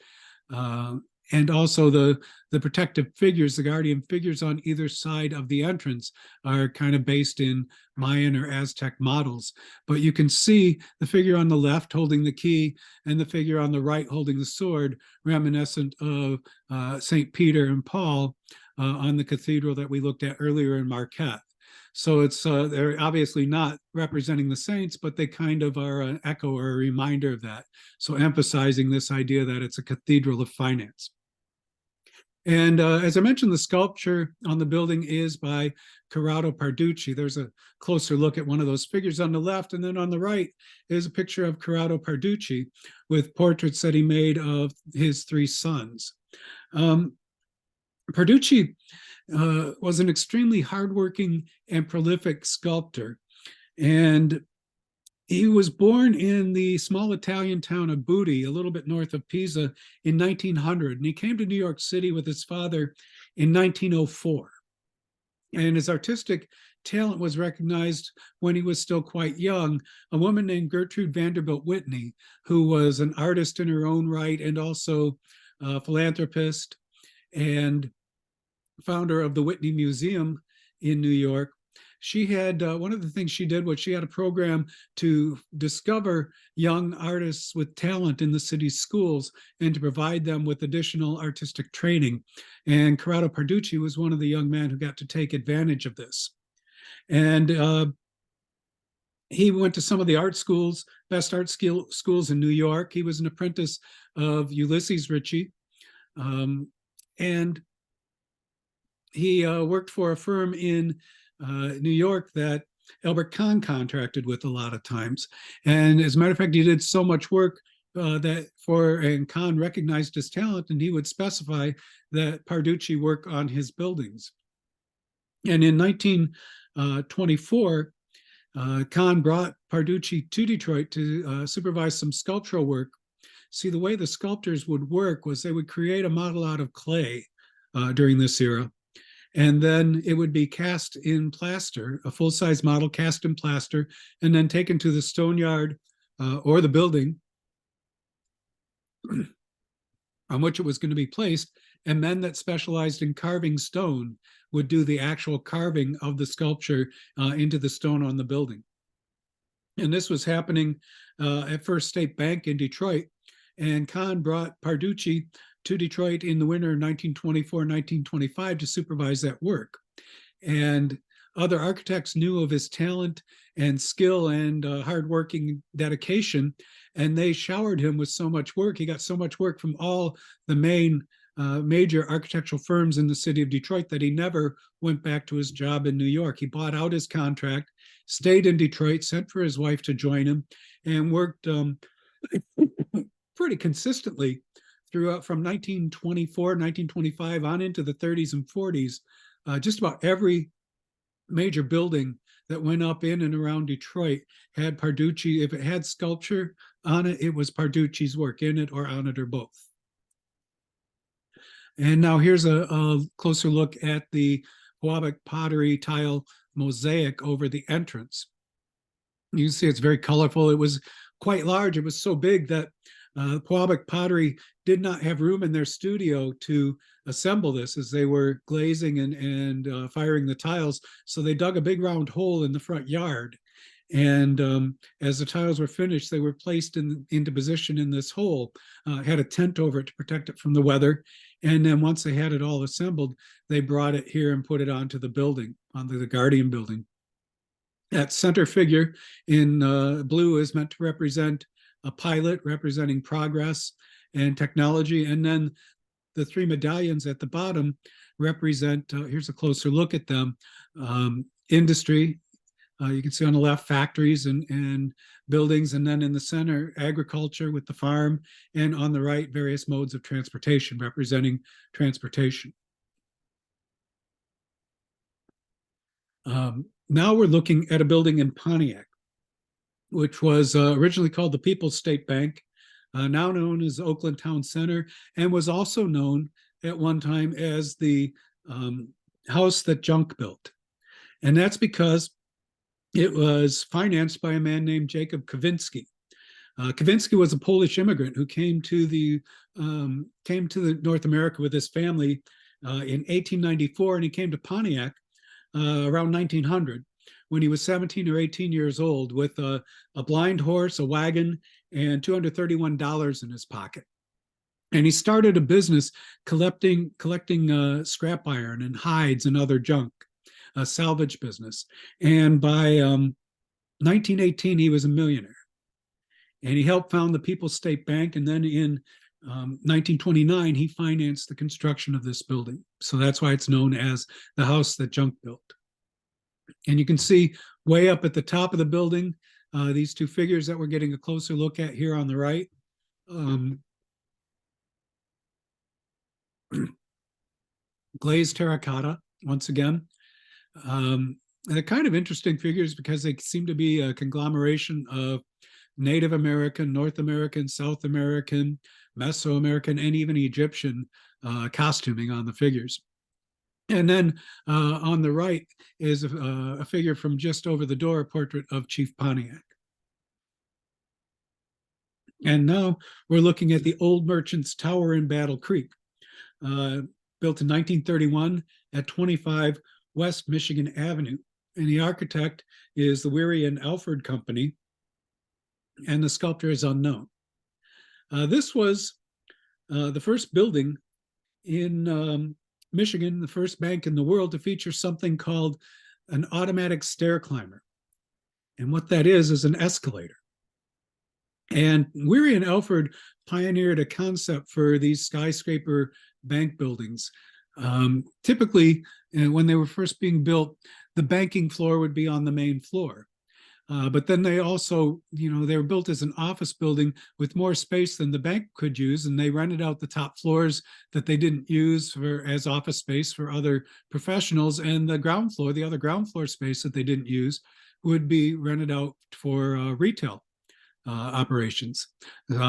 And also the protective figures, the guardian figures on either side of the entrance are kind of based in Mayan or Aztec models. But you can see the figure on the left holding the key and the figure on the right holding the sword, reminiscent of St. Peter and Paul on the cathedral that we looked at earlier in Marquette. So it's they're obviously not representing the saints, but they kind of are an echo or a reminder of that. So emphasizing this idea that it's a cathedral of finance. And as I mentioned, the sculpture on the building is by Corrado Parducci. There's a closer look at one of those figures on the left, and then on the right is a picture of Corrado Parducci with portraits that he made of his three sons. Parducci was an extremely hardworking and prolific sculptor. And he was born in the small Italian town of Buti, a little bit north of Pisa, in 1900. And he came to New York City with his father in 1904. And his artistic talent was recognized when he was still quite young. A woman named Gertrude Vanderbilt Whitney, who was an artist in her own right and also a philanthropist and founder of the Whitney Museum in New York. She had, one of the things she did was she had a program to discover young artists with talent in the city's schools and to provide them with additional artistic training. And Corrado Parducci was one of the young men who got to take advantage of this. And he went to some of the art schools, best art schools in New York. He was an apprentice of Ulysses Ritchie. And he worked for a firm in New York that Albert Kahn contracted with a lot of times. And as a matter of fact, he did so much work and Kahn recognized his talent, and he would specify that Parducci work on his buildings. And in 1924, Kahn brought Parducci to Detroit to supervise some sculptural work. See, the way the sculptors would work was they would create a model out of clay during this era. And then it would be cast in plaster, a full-size model cast in plaster, and then taken to the stone yard or the building on which it was going to be placed. And men that specialized in carving stone would do the actual carving of the sculpture into the stone on the building. And this was happening at First State Bank in Detroit. And Kahn brought Parducci to Detroit in the winter of 1924-1925 to supervise that work. And other architects knew of his talent and skill and hardworking dedication, and they showered him with so much work. He got so much work from all the major architectural firms in the city of Detroit that he never went back to his job in New York. He bought out his contract, stayed in Detroit, sent for his wife to join him, and worked pretty consistently throughout from 1924, 1925 on into the 30s and 40s. Just about every major building that went up in and around Detroit had Parducci. If it had sculpture on it, it was Parducci's work in it or on it or both. And now here's a closer look at the Pewabic pottery tile mosaic over the entrance. You can see it's very colorful. It was quite large. It was so big that Pewabic pottery did not have room in their studio to assemble this as they were glazing and firing the tiles. So they dug a big round hole in the front yard. And as the tiles were finished, they were placed into position in this hole, had a tent over it to protect it from the weather. And then once they had it all assembled, they brought it here and put it onto the building, onto the Guardian building. That center figure in blue is meant to represent a pilot representing progress and technology. And then the three medallions at the bottom represent, here's a closer look at them, industry. You can see on the left factories and buildings, and then in the center, agriculture with the farm, and on the right, various modes of transportation representing transportation. Now we're looking at a building in Pontiac, which was originally called the People's State Bank, now known as Oakland Town Center, and was also known at one time as the house that Junk built. And that's because it was financed by a man named Jacob Kaczynski. Kaczynski was a Polish immigrant who came to the North America with his family in 1894, and he came to Pontiac around 1900 when he was 17 or 18 years old with a blind horse, a wagon, and $231 in his pocket. And he started a business collecting scrap iron and hides and other junk, a salvage business. And by 1918, he was a millionaire. And he helped found the People's State Bank. And then in 1929, he financed the construction of this building. So that's why it's known as the house that Junk built. And you can see way up at the top of the building, these two figures that we're getting a closer look at here on the right. Glazed terracotta, once again. They're kind of interesting figures because they seem to be a conglomeration of Native American, North American, South American, Mesoamerican, and even Egyptian costuming on the figures. And then on the right is a figure from just over the door, a portrait of Chief Pontiac. And now we're looking at the Old Merchants Tower in Battle Creek, built in 1931 at 25 West Michigan Avenue. And the architect is the Weary and Alford Company, and the sculptor is unknown. This was the first building in Michigan, the first bank in the world to feature something called an automatic stair climber. And what that is an escalator. And Weary and Alford pioneered a concept for these skyscraper bank buildings. Typically, when they were first being built, the banking floor would be on the main floor. But then they also, they were built as an office building with more space than the bank could use, and they rented out the top floors that they didn't use as office space for other professionals, and the ground floor, the other ground floor space that they didn't use, would be rented out for retail operations,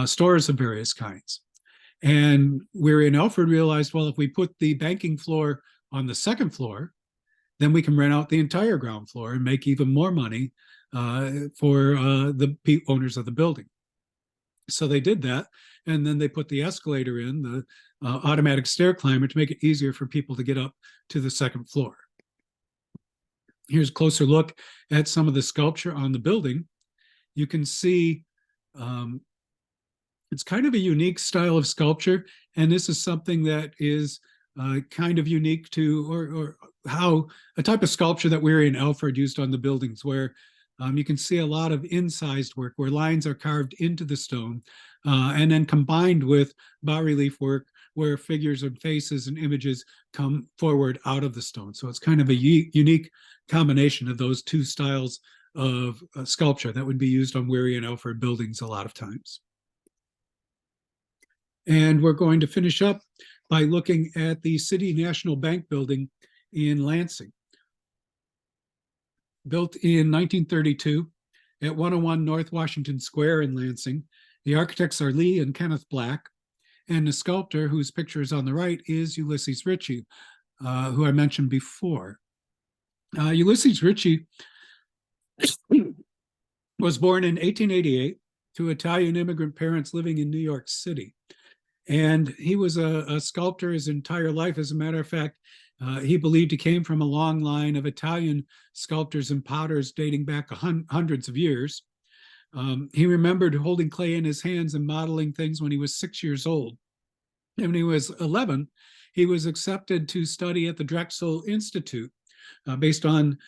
stores of various kinds. And Weary and Alford realized, well, if we put the banking floor on the second floor, then we can rent out the entire ground floor and make even more money for the owners of the building. So they did that, and then they put the escalator in, the automatic stair climber, to make it easier for people to get up to the second floor. Here's a closer look at some of the sculpture on the building. You can see It's kind of a unique style of sculpture, and this is something that is kind of unique to, or how a type of sculpture that Weary and Alfred used on the buildings, where you can see a lot of incised work where lines are carved into the stone, and then combined with bas-relief work where figures and faces and images come forward out of the stone. So it's kind of a unique combination of those two styles of sculpture that would be used on Weary and Alfred buildings a lot of times. And we're going to finish up by looking at the City National Bank building in Lansing. Built in 1932 at 101 North Washington Square in Lansing. The architects are Lee and Kenneth Black, and the sculptor, whose picture is on the right, is Ulysses Ritchie, who I mentioned before. Ulysses Ritchie was born in 1888 to Italian immigrant parents living in New York City. And he was a sculptor his entire life. As a matter of fact, he believed he came from a long line of Italian sculptors and potters dating back hundreds of years. He remembered holding clay in his hands and modeling things when he was 6 years old. And when he was 11, he was accepted to study at the Drexel Institute based on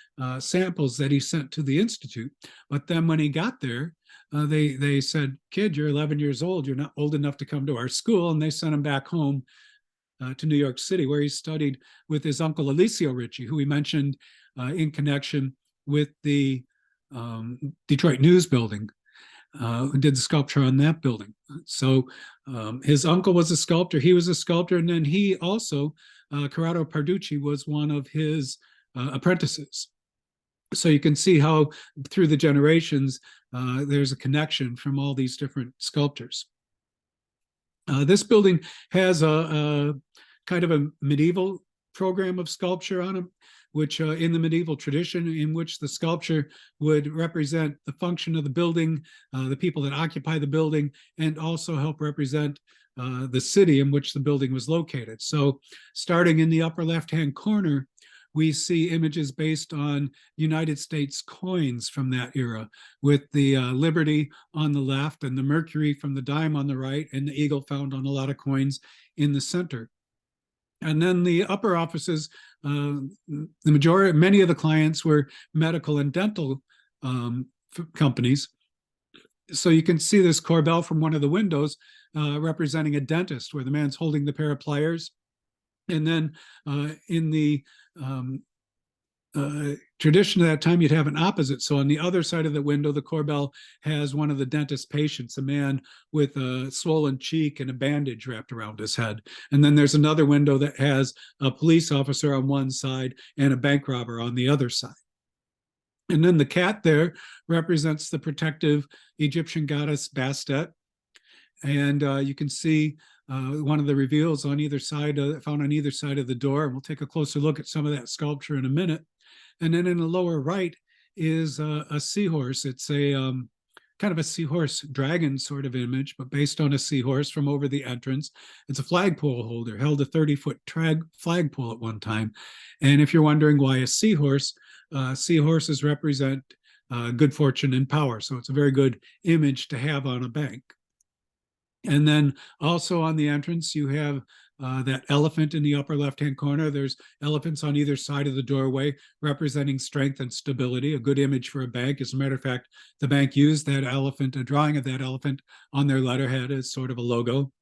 samples that he sent to the Institute. But then when he got there, they said, "Kid, you're 11 years old. You're not old enough to come to our school." And they sent him back home to New York City, where he studied with his uncle Alessio Ritchie, who we mentioned in connection with the Detroit News building, who did the sculpture on that building. So his uncle was a sculptor, he was a sculptor, and then he also, Corrado Parducci, was one of his apprentices. So you can see how through the generations, there's a connection from all these different sculptors. This building has a kind of a medieval program of sculpture on it, which in the medieval tradition, in which the sculpture would represent the function of the building, the people that occupy the building, and also help represent the city in which the building was located. So starting in the upper left-hand corner, we see images based on United States coins from that era, with the Liberty on the left and the Mercury from the dime on the right, and the eagle found on a lot of coins in the center. And then the upper offices, many of the clients were medical and dental companies. So you can see this corbel from one of the windows representing a dentist, where the man's holding the pair of pliers. And then in the tradition of that time, you'd have an opposite. So on the other side of the window, the corbel has one of the dentist patients, a man with a swollen cheek and a bandage wrapped around his head. And then there's another window that has a police officer on one side and a bank robber on the other side. And then the cat there represents the protective Egyptian goddess Bastet. And you can see one of the reveals on either side, found on either side of the door. And we'll take a closer look at some of that sculpture in a minute. And then in the lower right is a seahorse. It's a kind of a seahorse dragon sort of image, but based on a seahorse from over the entrance. It's a flagpole holder, held a 30-foot flagpole at one time. And if you're wondering why a seahorse, seahorses represent good fortune and power. So it's a very good image to have on a bank. And then also on the entrance, you have that elephant in the upper left-hand corner. There's elephants on either side of the doorway representing strength and stability, a good image for a bank. As a matter of fact, the bank used that elephant, a drawing of that elephant on their letterhead as sort of a logo.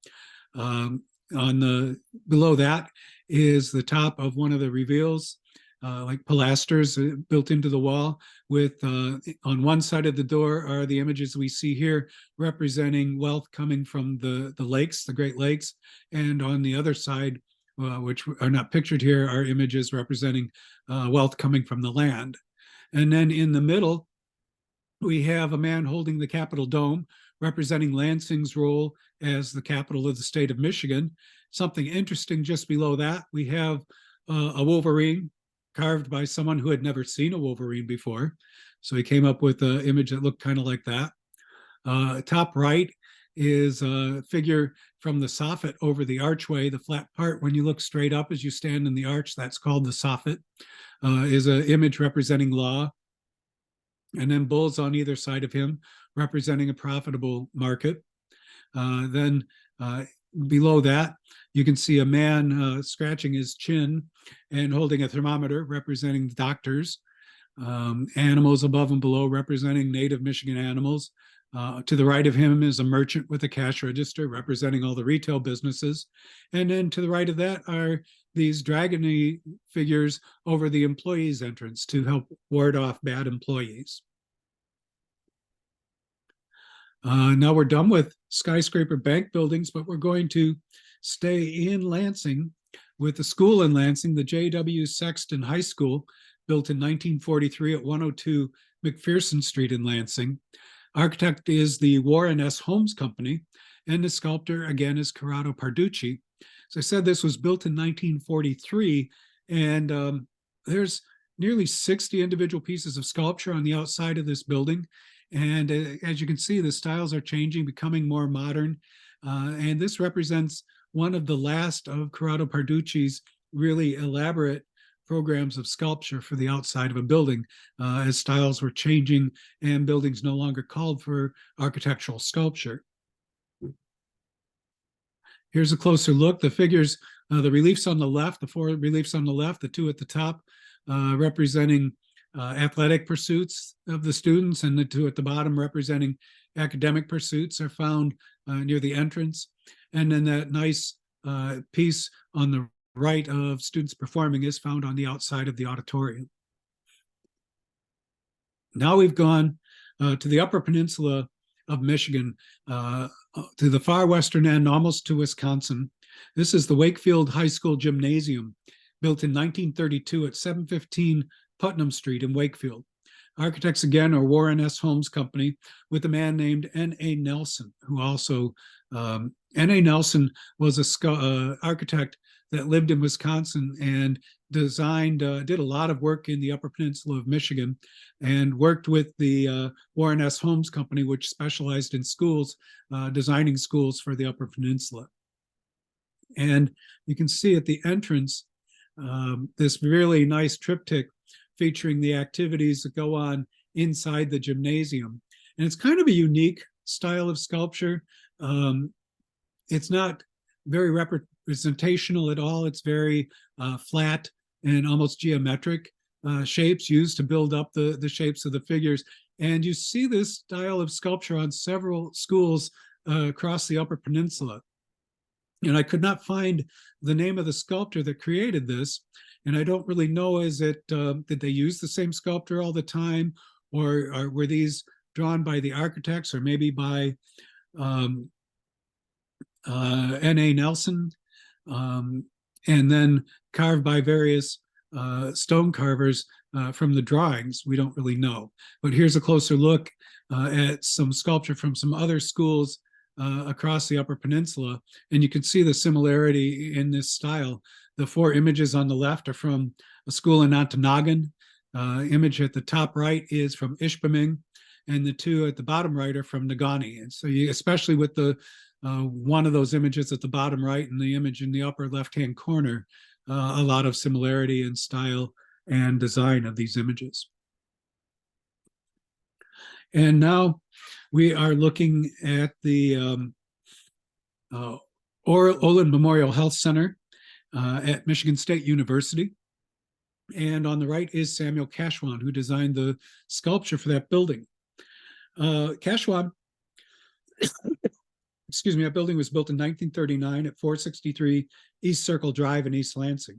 Below that is the top of one of the reveals, like pilasters built into the wall, with on one side of the door are the images we see here representing wealth coming from the lakes, the Great Lakes, and on the other side, which are not pictured here, are images representing wealth coming from the land. And then in the middle, we have a man holding the Capitol Dome, representing Lansing's role as the capital of the state of Michigan. Something interesting just below that, we have a Wolverine carved by someone who had never seen a Wolverine before. So he came up with an image that looked kind of like that. Top right is a figure from the soffit over the archway. The flat part, when you look straight up as you stand in the arch, that's called the soffit, is an image representing law. And then bulls on either side of him representing a profitable market. Then below that, you can see a man scratching his chin and holding a thermometer representing doctors. Animals above and below representing native Michigan animals. To the right of him is a merchant with a cash register representing all the retail businesses. And then to the right of that are these dragony figures over the employees' entrance to help ward off bad employees. Now we're done with skyscraper bank buildings, but we're going to stay in Lansing with the school in Lansing, the J.W. Sexton High School, built in 1943 at 102 McPherson Street in Lansing. Architect is the Warren S. Holmes Company, and the sculptor, again, is Corrado Parducci. As I said, this was built in 1943, and there's nearly 60 individual pieces of sculpture on the outside of this building. And as you can see, the styles are changing, becoming more modern. And this represents one of the last of Corrado Parducci's really elaborate programs of sculpture for the outside of a building, as styles were changing and buildings no longer called for architectural sculpture. Here's a closer look. The figures, the reliefs on the left, the four reliefs on the left, the two at the top representing athletic pursuits of the students, and the two at the bottom representing academic pursuits are found near the entrance. And then that nice piece on the right of students performing is found on the outside of the auditorium. Now we've gone to the Upper Peninsula of Michigan, to the far western end, almost to Wisconsin. This is the Wakefield High School Gymnasium, built in 1932 at 715 Putnam Street in Wakefield. Architects again are Warren S. Holmes Company, with a man named N.A. Nelson, who also, N.A. Nelson was a architect that lived in Wisconsin and designed, did a lot of work in the Upper Peninsula of Michigan, and worked with the Warren S. Holmes Company, which specialized in schools, designing schools for the Upper Peninsula. And you can see at the entrance, this really nice triptych featuring the activities that go on inside the gymnasium. And it's kind of a unique style of sculpture. It's not very representational at all. It's very flat and almost geometric shapes used to build up the shapes of the figures. And you see this style of sculpture on several schools across the Upper Peninsula. And I could not find the name of the sculptor that created this. And I don't really know, is it, did they use the same sculptor all the time? Or were these drawn by the architects, or maybe by N.A. Nelson, and then carved by various stone carvers from the drawings? We don't really know. But here's a closer look at some sculpture from some other schools across the Upper Peninsula, and you can see the similarity in this style. The four images on the left are from a school in Ontonagon. Image at the top right is from Ishpeming, and the two at the bottom right are from Negaunee. And so you, especially with the one of those images at the bottom right and the image in the upper left-hand corner, a lot of similarity in style and design of these images. And now we are looking at the Olin Memorial Health Center at Michigan State University. And on the right is Samuel Cashwan, who designed the sculpture for that building. Cashwan, excuse me, that building was built in 1939 at 463 East Circle Drive in East Lansing.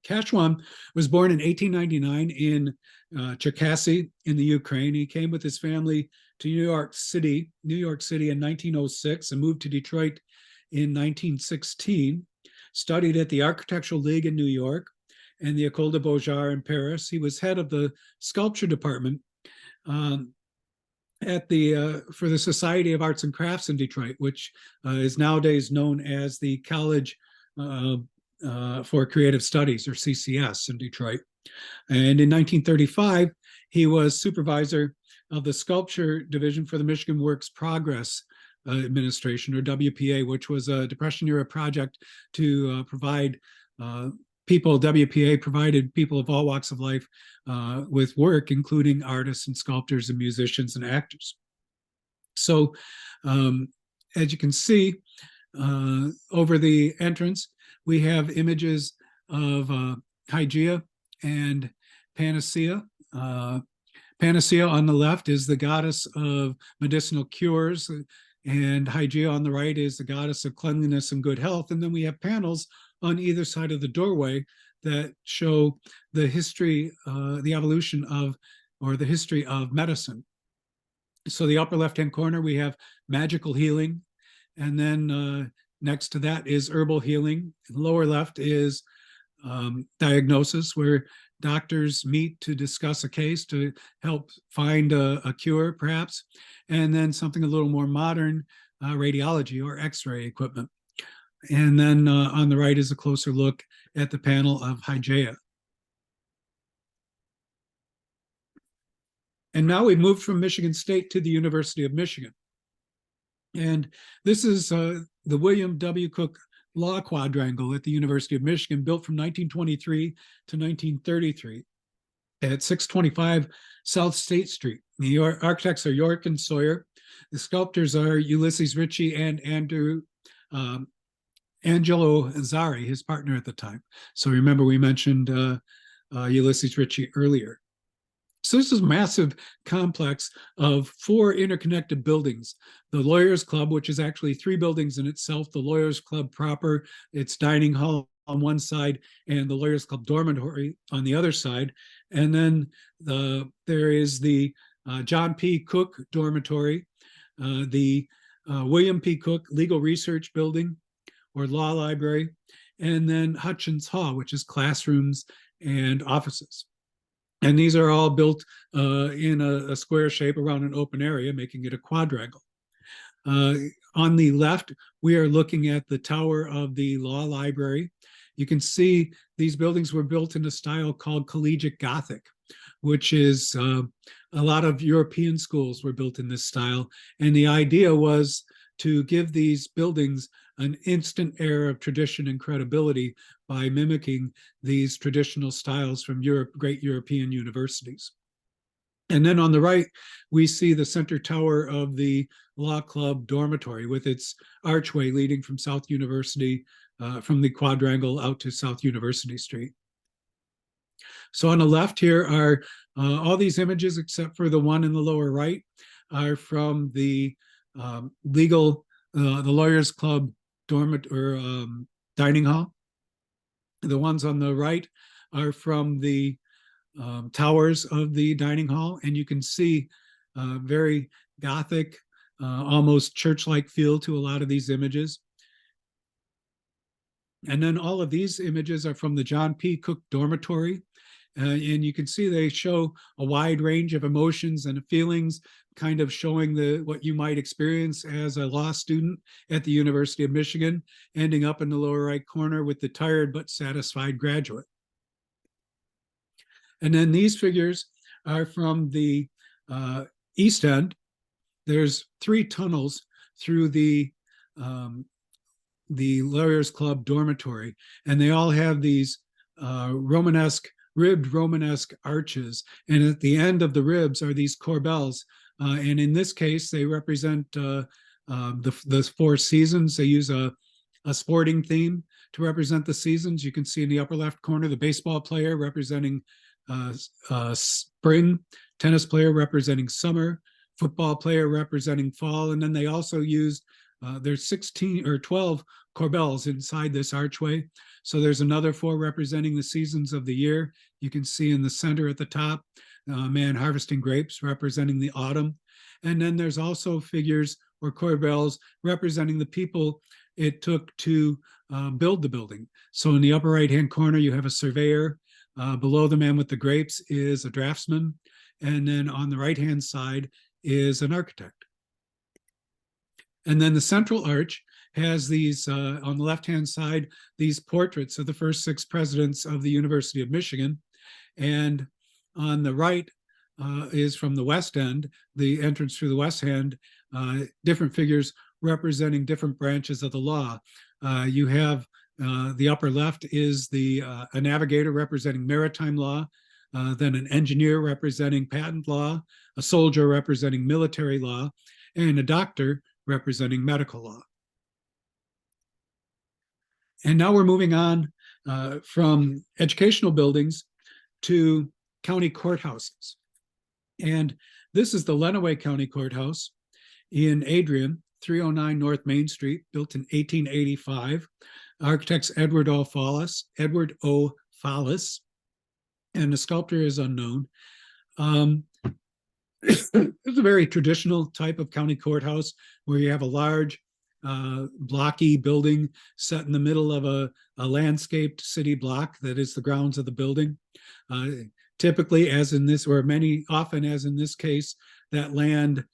Cashwan was born in 1899 in Cherkasy in the Ukraine. He came with his family to New York City in 1906 and moved to Detroit in 1916. Studied at the Architectural League in New York and the École des Beaux-Arts in Paris. He was head of the sculpture department at the for the Society of Arts and Crafts in Detroit, which is nowadays known as the College for Creative Studies, or CCS, in Detroit. And in 1935, he was supervisor of the sculpture division for the Michigan Works Progress Administration, or WPA, which was a Depression-era project to provide people. WPA provided people of all walks of life with work, including artists and sculptors and musicians and actors. So as you can see, over the entrance, we have images of Hygeia and Panacea. Panacea on the left is the goddess of medicinal cures, and Hygeia on the right is the goddess of cleanliness and good health. And then we have panels on either side of the doorway that show the history, the evolution of, or the history of medicine. So the upper left-hand corner, we have magical healing. And then next to that is herbal healing. Lower left is diagnosis, where doctors meet to discuss a case to help find a cure, perhaps. And then something a little more modern, radiology or X-ray equipment. And then on the right is a closer look at the panel of Hygeia. And now we've moved from Michigan State to the University of Michigan. And this is the William W. Cook Law Quadrangle at the University of Michigan, built from 1923 to 1933 at 625 South State Street. The architects are York and Sawyer. The sculptors are Ulysses Ritchie and Angelo Zari, his partner at the time. So remember, we mentioned Ulysses Ritchie earlier. So this is a massive complex of 4 interconnected buildings. The Lawyers Club, which is actually 3 buildings in itself, the Lawyers Club proper, its dining hall on one side, and the Lawyers Club dormitory on the other side. And then there is the John P. Cook dormitory, the William P. Cook Legal Research Building or Law Library, and then Hutchins Hall, which is classrooms and offices. And these are all built in a square shape around an open area, making it a quadrangle. On the left, we are looking at the tower of the law library. You can see these buildings were built in a style called collegiate Gothic, which is a lot of European schools were built in this style. And the idea was to give these buildings an instant air of tradition and credibility by mimicking these traditional styles from great European universities. And then on the right, we see the center tower of the Law Club dormitory with its archway leading from South University, from the quadrangle out to South University Street. So on the left here are all these images, except for the one in the lower right, are from the the Lawyers Club dining hall. The ones on the right are from the towers of the dining hall, and you can see very Gothic, almost church-like feel to a lot of these images. And then all of these images are from the John P. Cook dormitory. And you can see they show a wide range of emotions and feelings, kind of showing what you might experience as a law student at the University of Michigan, ending up in the lower right corner with the tired but satisfied graduate. And then these figures are from the East End. There's 3 tunnels through the Lawyers Club dormitory, and they all have these ribbed Romanesque arches. And at the end of the ribs are these corbels. And in this case, they represent the 4 seasons. They use a sporting theme to represent the seasons. You can see in the upper left corner, the baseball player representing spring, tennis player representing summer, football player representing fall. And then they also used, there's 16 or 12 corbels inside this archway. So there's another 4 representing the seasons of the year. You can see in the center at the top, a man harvesting grapes representing the autumn. And then there's also figures or corbels representing the people it took to build the building. So in the upper right-hand corner, you have a surveyor. Below the man with the grapes is a draftsman. And then on the right-hand side is an architect. And then the central arch has these, on the left-hand side, these portraits of the first 6 presidents of the University of Michigan. And on the right is from the West End, the entrance through the West End, different figures representing different branches of the law. You have the upper left is a navigator representing maritime law, then an engineer representing patent law, a soldier representing military law, and a doctor representing medical law. And now we're moving on from educational buildings to county courthouses. And this is the Lenawee County Courthouse in Adrian, 309 North Main Street, built in 1885. Architects Edward O. Fallis, and the sculptor is unknown. It's a very traditional type of county courthouse where you have a large blocky building set in the middle of a landscaped city block that is the grounds of the building. Typically, as in this, or often as in this case, that land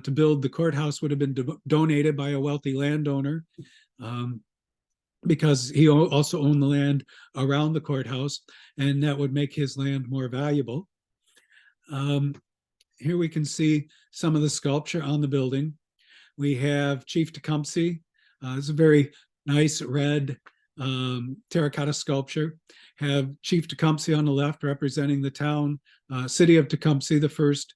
to build the courthouse would have been donated by a wealthy landowner, because he also owned the land around the courthouse, and that would make his land more valuable. Here we can see some of the sculpture on the building. We have Chief Tecumseh. It's a very nice red terracotta sculpture. Have Chief Tecumseh on the left representing the town, city of Tecumseh, the first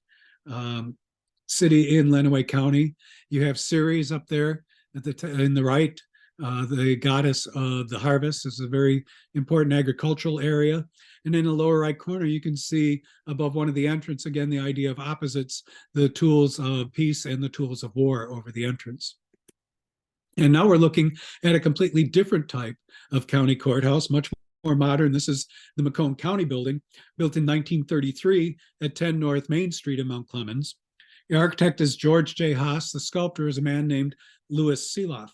city in Lenawee County. You have Ceres up there in the right, the goddess of the harvest. This is a very important agricultural area. And in the lower right corner, you can see above one of the entrance, again, the idea of opposites, the tools of peace and the tools of war over the entrance. And now we're looking at a completely different type of county courthouse, much more modern. This is the Macomb County building, built in 1933 at 10 North Main Street in Mount Clemens. The architect is George J. Haas. The sculptor is a man named Louis Seeloff.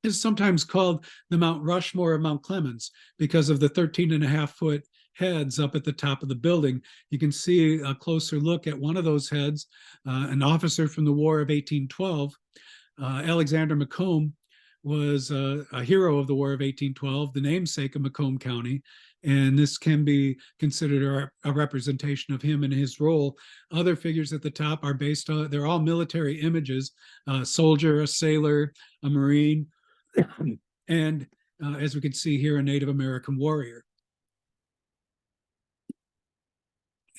It's sometimes called the Mount Rushmore of Mount Clemens because of the 13.5-foot heads up at the top of the building. You can see a closer look at one of those heads, an officer from the War of 1812. Alexander Macomb was a hero of the War of 1812, the namesake of Macomb County, and this can be considered a representation of him and his role. Other figures at the top are based on, they're all military images, a soldier, a sailor, a Marine, and as we can see here, a Native American warrior.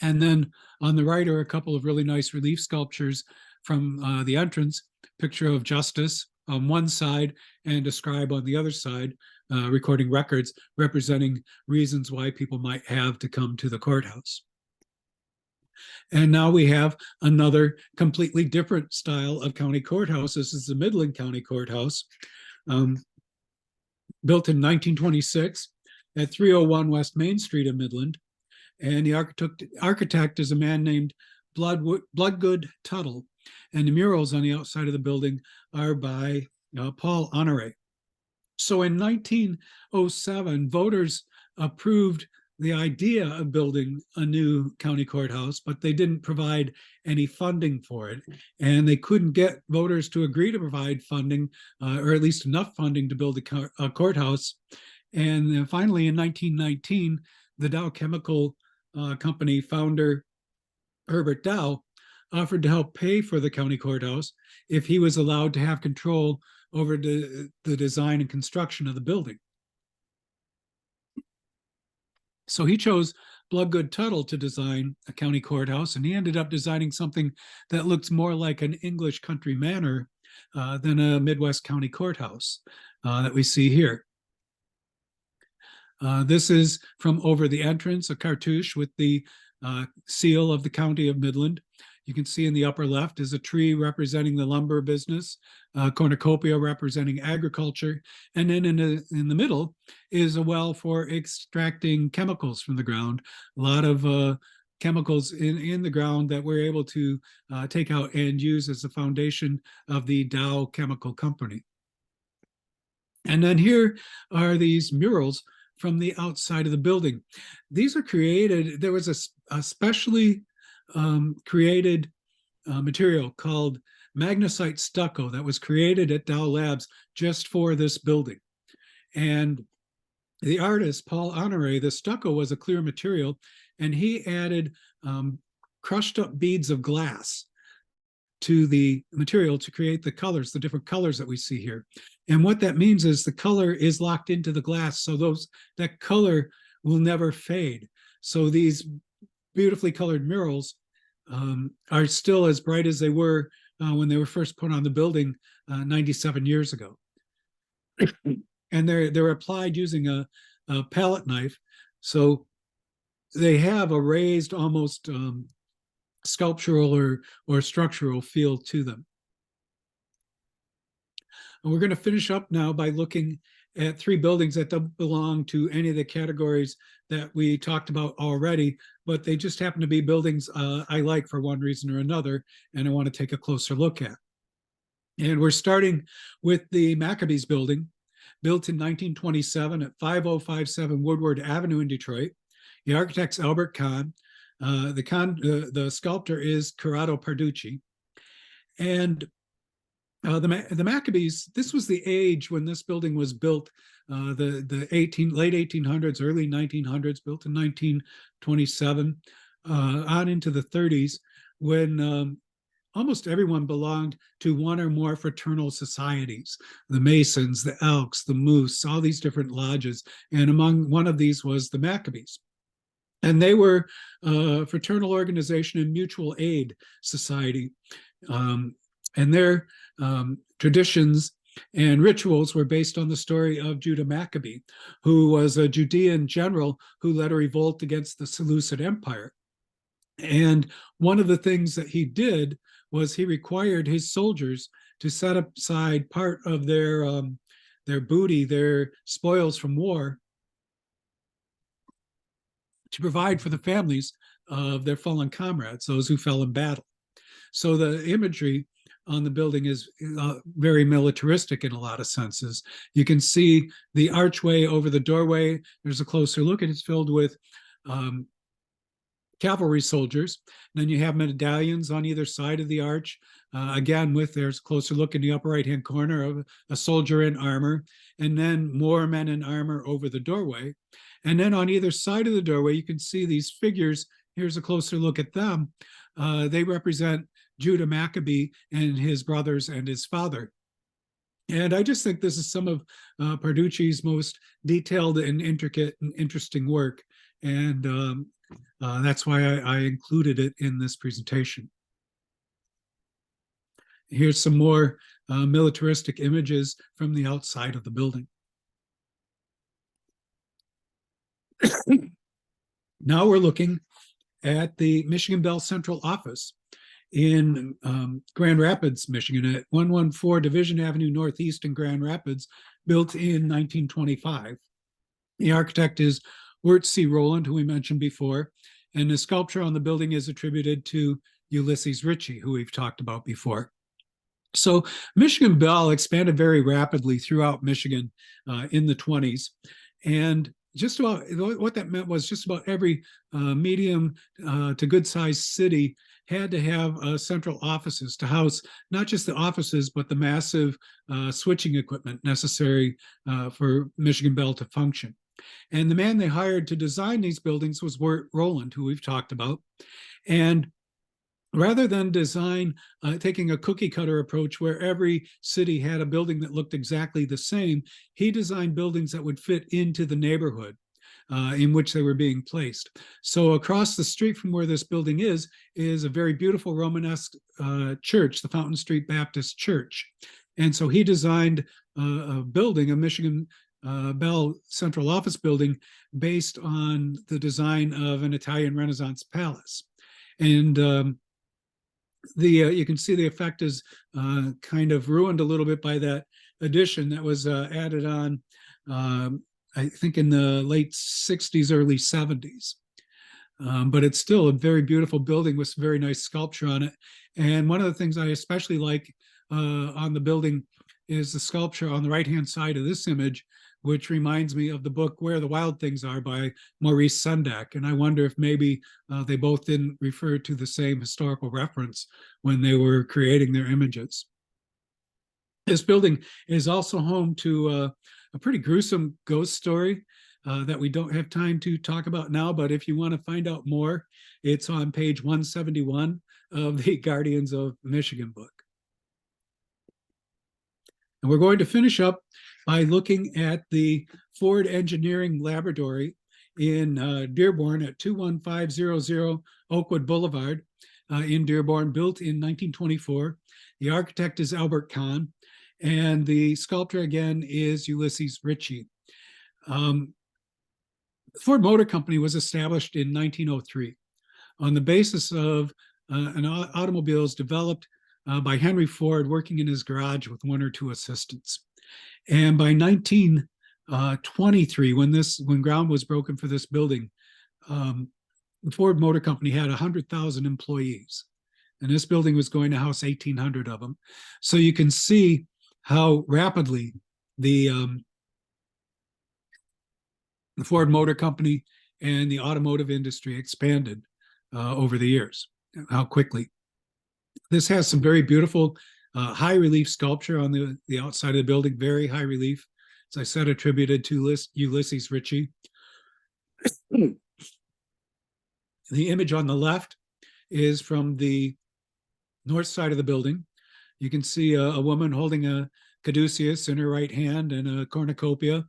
And then on the right are a couple of really nice relief sculptures from the entrance, picture of Justice on one side and a scribe on the other side, recording records representing reasons why people might have to come to the courthouse. And now we have another completely different style of county courthouse. This is the Midland County Courthouse, built in 1926 at 301 West Main Street in Midland. And the architect is a man named Bloodgood Tuttle. And the murals on the outside of the building are by Paul Honore. So in 1907, voters approved the idea of building a new county courthouse, but they didn't provide any funding for it. And they couldn't get voters to agree to provide funding, or at least enough funding to build a courthouse. And then finally, in 1919, the Dow Chemical Company founder, Herbert Dow, offered to help pay for the county courthouse if he was allowed to have control over the design and construction of the building. So he chose Bloodgood Tuttle to design a county courthouse, and he ended up designing something that looks more like an English country manor than a Midwest county courthouse that we see here. This is from over the entrance, a cartouche with the seal of the County of Midland. You can see in the upper left is a tree representing the lumber business, cornucopia representing agriculture, and then in the middle is a well for extracting chemicals from the ground. A lot of chemicals in the ground that we're able to take out and use as the foundation of the Dow Chemical Company. And then here are these murals from the outside of the building. These are created, there was a specially created material called magnesite stucco that was created at Dow Labs just for this building. And the artist, Paul Honore, the stucco was a clear material, and he added crushed up beads of glass to the material to create the colors, the different colors that we see here. And what that means is the color is locked into the glass, so that color will never fade. So these beautifully colored murals are still as bright as they were when they were first put on the building 97 years ago. And they're applied using a palette knife. So they have a raised, almost sculptural or structural feel to them. And we're going to finish up now by looking at 3 buildings that don't belong to any of the categories that we talked about already, but they just happen to be buildings I like for one reason or another, and I want to take a closer look at. And we're starting with the Maccabees building, built in 1927 at 5057 Woodward Avenue in Detroit. The architect's Albert Kahn. The sculptor is Corrado Parducci. And the Maccabees, this was the age when this building was built, the late 1800s, early 1900s, built in 1927, on into the 30s, when almost everyone belonged to one or more fraternal societies, the Masons, the Elks, the Moose, all these different lodges. And among one of these was the Maccabees. And they were a fraternal organization and mutual aid society. And their traditions and rituals were based on the story of Judah Maccabee, who was a Judean general who led a revolt against the Seleucid Empire. And one of the things that he did was he required his soldiers to set aside part of their booty, their spoils from war, to provide for the families of their fallen comrades, those who fell in battle. So the imagery on the building is very militaristic in a lot of senses. You can see the archway over the doorway. There's a closer look, and it's filled with cavalry soldiers. And then you have medallions on either side of the arch. Again, there's a closer look in the upper right-hand corner of a soldier in armor, and then more men in armor over the doorway. And then on either side of the doorway, you can see these figures. Here's a closer look at them. They represent Judah Maccabee and his brothers and his father. And I just think this is some of Parducci's most detailed and intricate and interesting work. And that's why I included it in this presentation. Here's some more militaristic images from the outside of the building. Now we're looking at the Michigan Bell Central Office in Grand Rapids, Michigan, at 114 Division Avenue Northeast in Grand Rapids, built in 1925. The architect is Wirt C. Rowland, who we mentioned before, and the sculpture on the building is attributed to Ulysses Ritchie, who we've talked about before. So Michigan Bell expanded very rapidly throughout Michigan in the 20s, and just about what that meant was just about every medium to good-sized city had to have central offices to house not just the offices, but the massive switching equipment necessary for Michigan Bell to function. And the man they hired to design these buildings was Wirt Rowland, who we've talked about. And rather than design, taking a cookie cutter approach where every city had a building that looked exactly the same, he designed buildings that would fit into the neighborhood in which they were being placed. So across the street from where this building is a very beautiful Romanesque church, the Fountain Street Baptist Church. And so he designed a building, a Michigan Bell Central Office building, based on the design of an Italian Renaissance palace. And you can see the effect is kind of ruined a little bit by that addition that was added on, I think in the late 60s, early 70s. But it's still a very beautiful building with some very nice sculpture on it. And one of the things I especially like on the building is the sculpture on the right-hand side of this image, which reminds me of the book Where the Wild Things Are by Maurice Sendak. And I wonder if maybe they both didn't refer to the same historical reference when they were creating their images. This building is also home to a pretty gruesome ghost story that we don't have time to talk about now, but if you want to find out more, it's on page 171 of the Guardians of Michigan book. And we're going to finish up by looking at the Ford Engineering Laboratory in Dearborn at 21500 Oakwood Boulevard. in Dearborn, built in 1924. The architect is Albert Kahn, and the sculptor again is Ulysses Ritchie. Ford Motor Company was established in 1903 on the basis of an automobiles developed by Henry Ford working in his garage with one or two assistants. And by 1923, when ground was broken for this building, the Ford Motor Company had 100,000 employees, and this building was going to house 1,800 of them. So you can see how rapidly the Ford Motor Company and the automotive industry expanded over the years, how quickly. This has some very beautiful high relief sculpture on the outside of the building, very high relief, as I said, attributed to Ulysses Ritchie. The image on the left is from the north side of the building. You can see a woman holding a caduceus in her right hand and a cornucopia,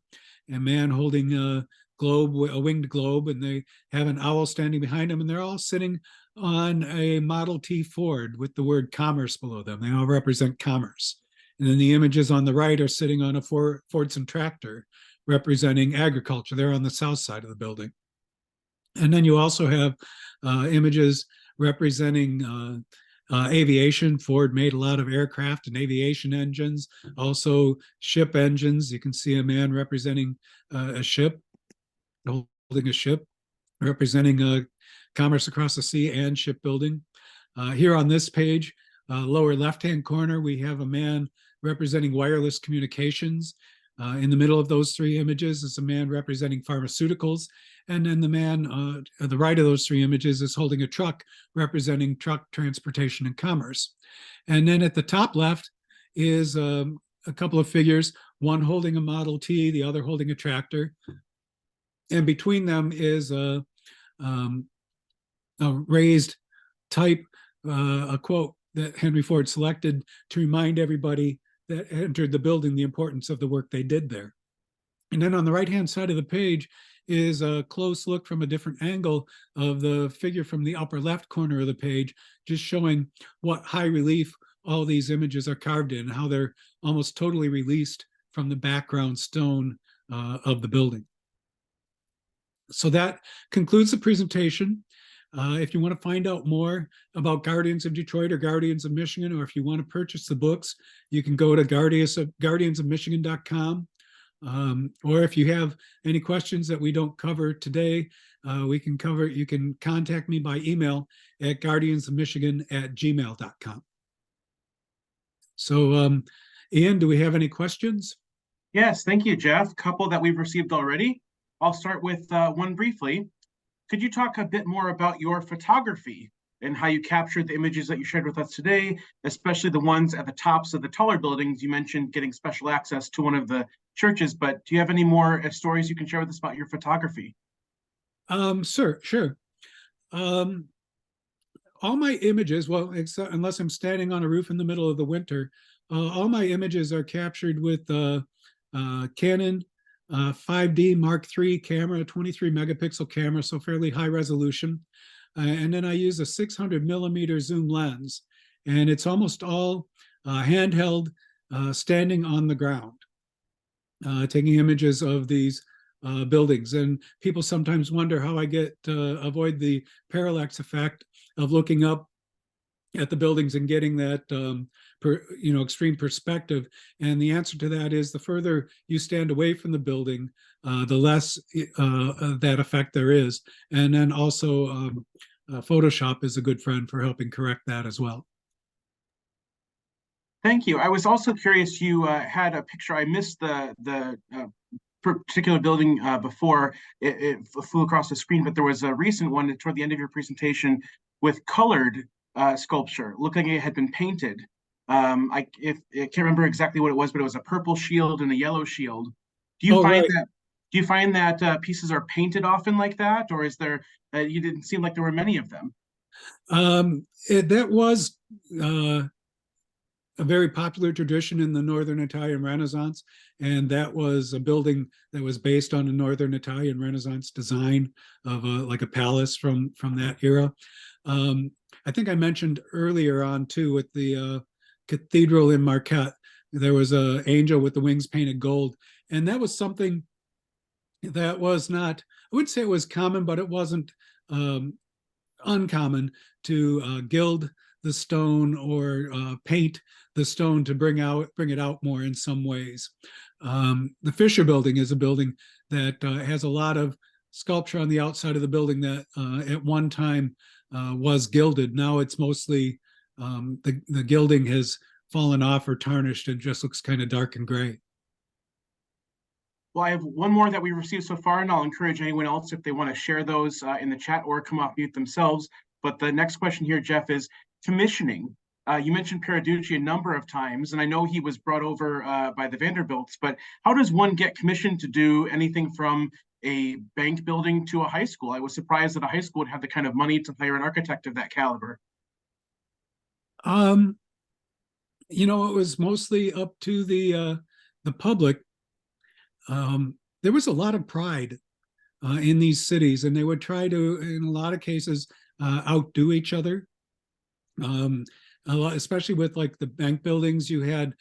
a man holding a globe, a winged globe, and they have an owl standing behind them, and they're all sitting on a Model T Ford with the word commerce below them. They all represent commerce. And then the images on the right are sitting on a Fordson tractor representing agriculture. They're on the south side of the building. And then you also have images representing aviation. Ford made a lot of aircraft and aviation engines, also ship engines. You can see a man representing a ship, holding a ship, representing commerce across the sea and shipbuilding. Here on this page, lower left-hand corner, we have a man representing wireless communications. In the middle of those three images is a man representing pharmaceuticals. And then the man at the right of those three images is holding a truck representing truck transportation and commerce. And then at the top left is a couple of figures, one holding a Model T, the other holding a tractor. And between them is a raised type, a quote that Henry Ford selected to remind everybody that entered the building the importance of the work they did there. And then on the right-hand side of the page is a close look from a different angle of the figure from the upper left corner of the page, just showing what high relief all these images are carved in, how they're almost totally released from the background stone of the building. So that concludes the presentation. If you want to find out more about Guardians of Detroit or Guardians of Michigan, or if you want to purchase the books, you can go to guardiansofmichigan.com. Or if you have any questions that we don't cover today, you can contact me by email at guardiansofmichigan@gmail.com. So, Ian, do we have any questions? Yes, thank you, Jeff. Couple that we've received already. I'll start with one briefly. Could you talk a bit more about your photography and how you captured the images that you shared with us today, especially the ones at the tops of the taller buildings? You mentioned getting special access to one of the churches, but do you have any more stories you can share with us about your photography? Sure. All my images, well, unless I'm standing on a roof in the middle of the winter, all my images are captured with Canon 5D Mark III camera, 23 megapixel camera, so fairly high resolution. And then I use a 600 millimeter zoom lens, and it's almost all handheld, standing on the ground, taking images of these buildings. And people sometimes wonder how I avoid the parallax effect of looking up at the buildings and getting that extreme perspective. And the answer to that is the further you stand away from the building, the less that effect there is. And then also Photoshop is a good friend for helping correct that as well. Thank you. I was also curious, you had a picture. I missed the particular building before it flew across the screen, but there was a recent one toward the end of your presentation with colored sculpture, looking like it had been painted. I can't remember exactly what it was, but it was a purple shield and a yellow shield. Do you find that pieces are painted often like that, or is there? You didn't seem like there were many of them. That was a very popular tradition in the Northern Italian Renaissance, and that was a building that was based on a Northern Italian Renaissance design of like a palace from that era. I think I mentioned earlier on too with the cathedral in Marquette, there was a angel with the wings painted gold, and that was something that was not, I would say it was common, but it wasn't uncommon to gild the stone or paint the stone to bring it out more in some ways. The Fisher Building is a building that has a lot of sculpture on the outside of the building that at one time was gilded. Now it's mostly the gilding has fallen off or tarnished and just looks kind of dark and gray. Well, I have one more that we received so far, and I'll encourage anyone else if they want to share those in the chat or come off mute themselves. But the next question here, Jeff, is commissioning. You mentioned Paraducci a number of times, and I know he was brought over by the Vanderbilts, but how does one get commissioned to do anything from a bank building to a high school? I was surprised that a high school would have the kind of money to hire an architect of that caliber. You know, it was mostly up to the public. There was a lot of pride in these cities, and they would try to, in a lot of cases, outdo each other. A lot, especially with like the bank buildings, you had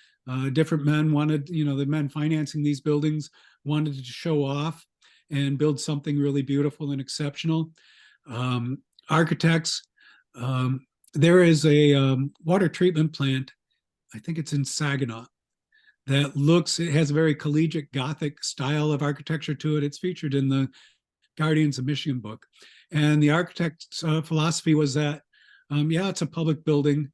different men wanted, you know, the men financing these buildings wanted to show off and build something really beautiful and exceptional. Architects, there is a water treatment plant, I think it's in Saginaw, that it has a very collegiate Gothic style of architecture to it. It's featured in the Guardians of Michigan book. And the architect's philosophy was that, yeah, it's a public building,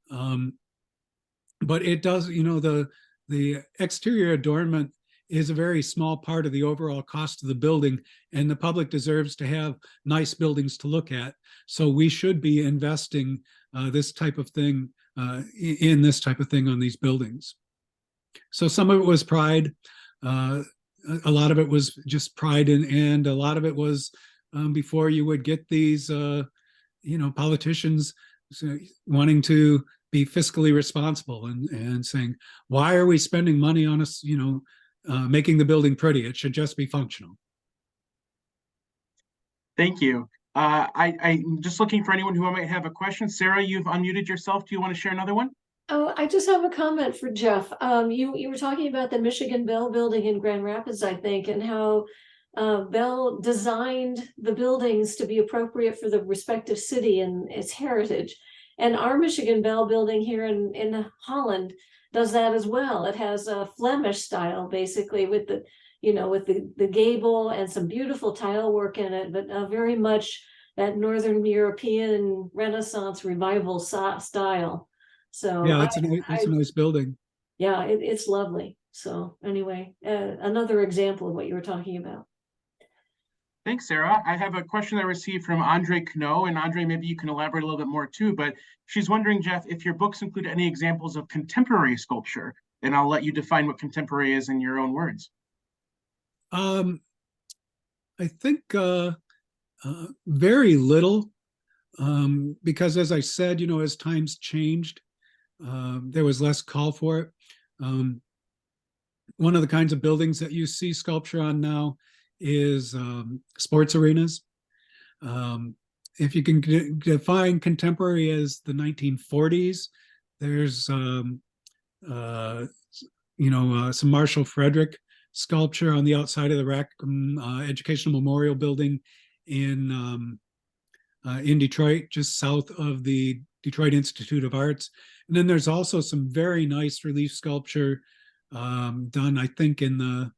but it does, you know, the exterior adornment is a very small part of the overall cost of the building, and the public deserves to have nice buildings to look at. So we should be investing this type of thing in this type of thing on these buildings. So some of it was pride. A lot of it was just pride, and a lot of it was before you would get these, you know, politicians wanting to be fiscally responsible and saying, why are we spending money on us, you know, making the building pretty? It should just be functional. Thank you. I'm just looking for anyone who might have a question. Sarah, you've unmuted yourself. Do you want to share another one? Oh, I just have a comment for Jeff. You were talking about the Michigan Bell building in Grand Rapids, I think, and how Bell designed the buildings to be appropriate for the respective city and its heritage. And our Michigan Bell building here in Holland does that as well. It has a Flemish style, basically, with the, you know, with the gable and some beautiful tile work in it, but very much that Northern European Renaissance revival style. So yeah, it's a nice building. Yeah, it's lovely. So anyway, another example of what you were talking about. Thanks, Sarah. I have a question I received from Andre Kno, and Andre, maybe you can elaborate a little bit more too, but she's wondering, Jeff, if your books include any examples of contemporary sculpture, and I'll let you define what contemporary is in your own words. I think very little, because as I said, you know, as times changed, there was less call for it. One of the kinds of buildings that you see sculpture on now is sports arenas. If you can define contemporary as the 1940s, there's you know, some Marshall Frederick sculpture on the outside of the Rackham Educational Memorial Building in Detroit, just south of the Detroit Institute of Arts. And then there's also some very nice relief sculpture done, I think, in the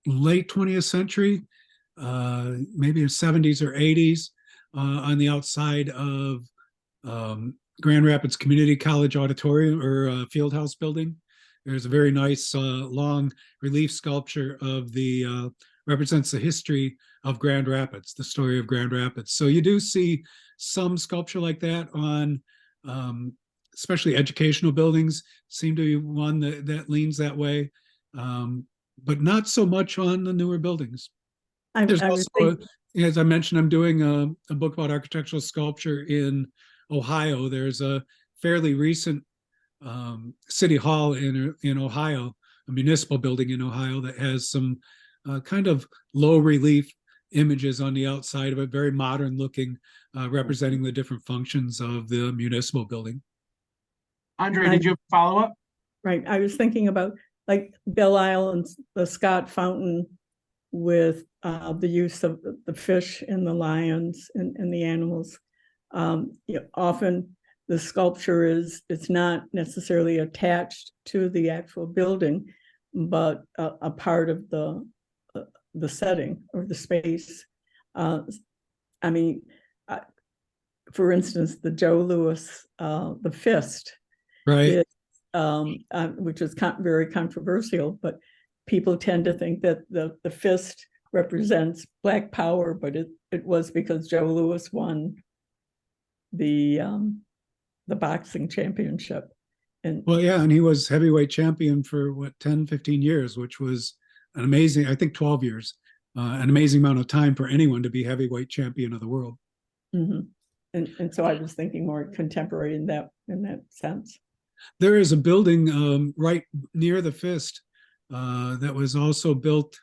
late 20th century, maybe in 70s or 80s, on the outside of Grand Rapids Community College Auditorium or Fieldhouse building. There's a very nice long relief sculpture of the represents the history of Grand Rapids, the story of Grand Rapids. So you do see some sculpture like that on especially educational buildings seem to be one that leans that way, but not so much on the newer buildings. There's also, as I mentioned, I'm doing a book about architectural sculpture in Ohio. There's a fairly recent city hall in Ohio, a municipal building in Ohio that has some kind of low relief images on the outside of it, very modern looking, representing the different functions of the municipal building. Andre, did you have a follow-up? Right. I was thinking about like Belle Isle and the Scott Fountain with the use of the fish and the lions and the animals. Often the sculpture it's not necessarily attached to the actual building, but a part of the setting or the space. I mean, for instance, the Joe Louis, the fist, Right. which is very controversial, but people tend to think that the fist represents Black power, but it was because Joe Louis won the boxing championship. And Well, yeah, and he was heavyweight champion for what, 10, 15 years, which was an amazing, I think 12 years, an amazing amount of time for anyone to be heavyweight champion of the world. mhm. And so I was thinking more contemporary in that sense. There is a building right near the Fist that was also built,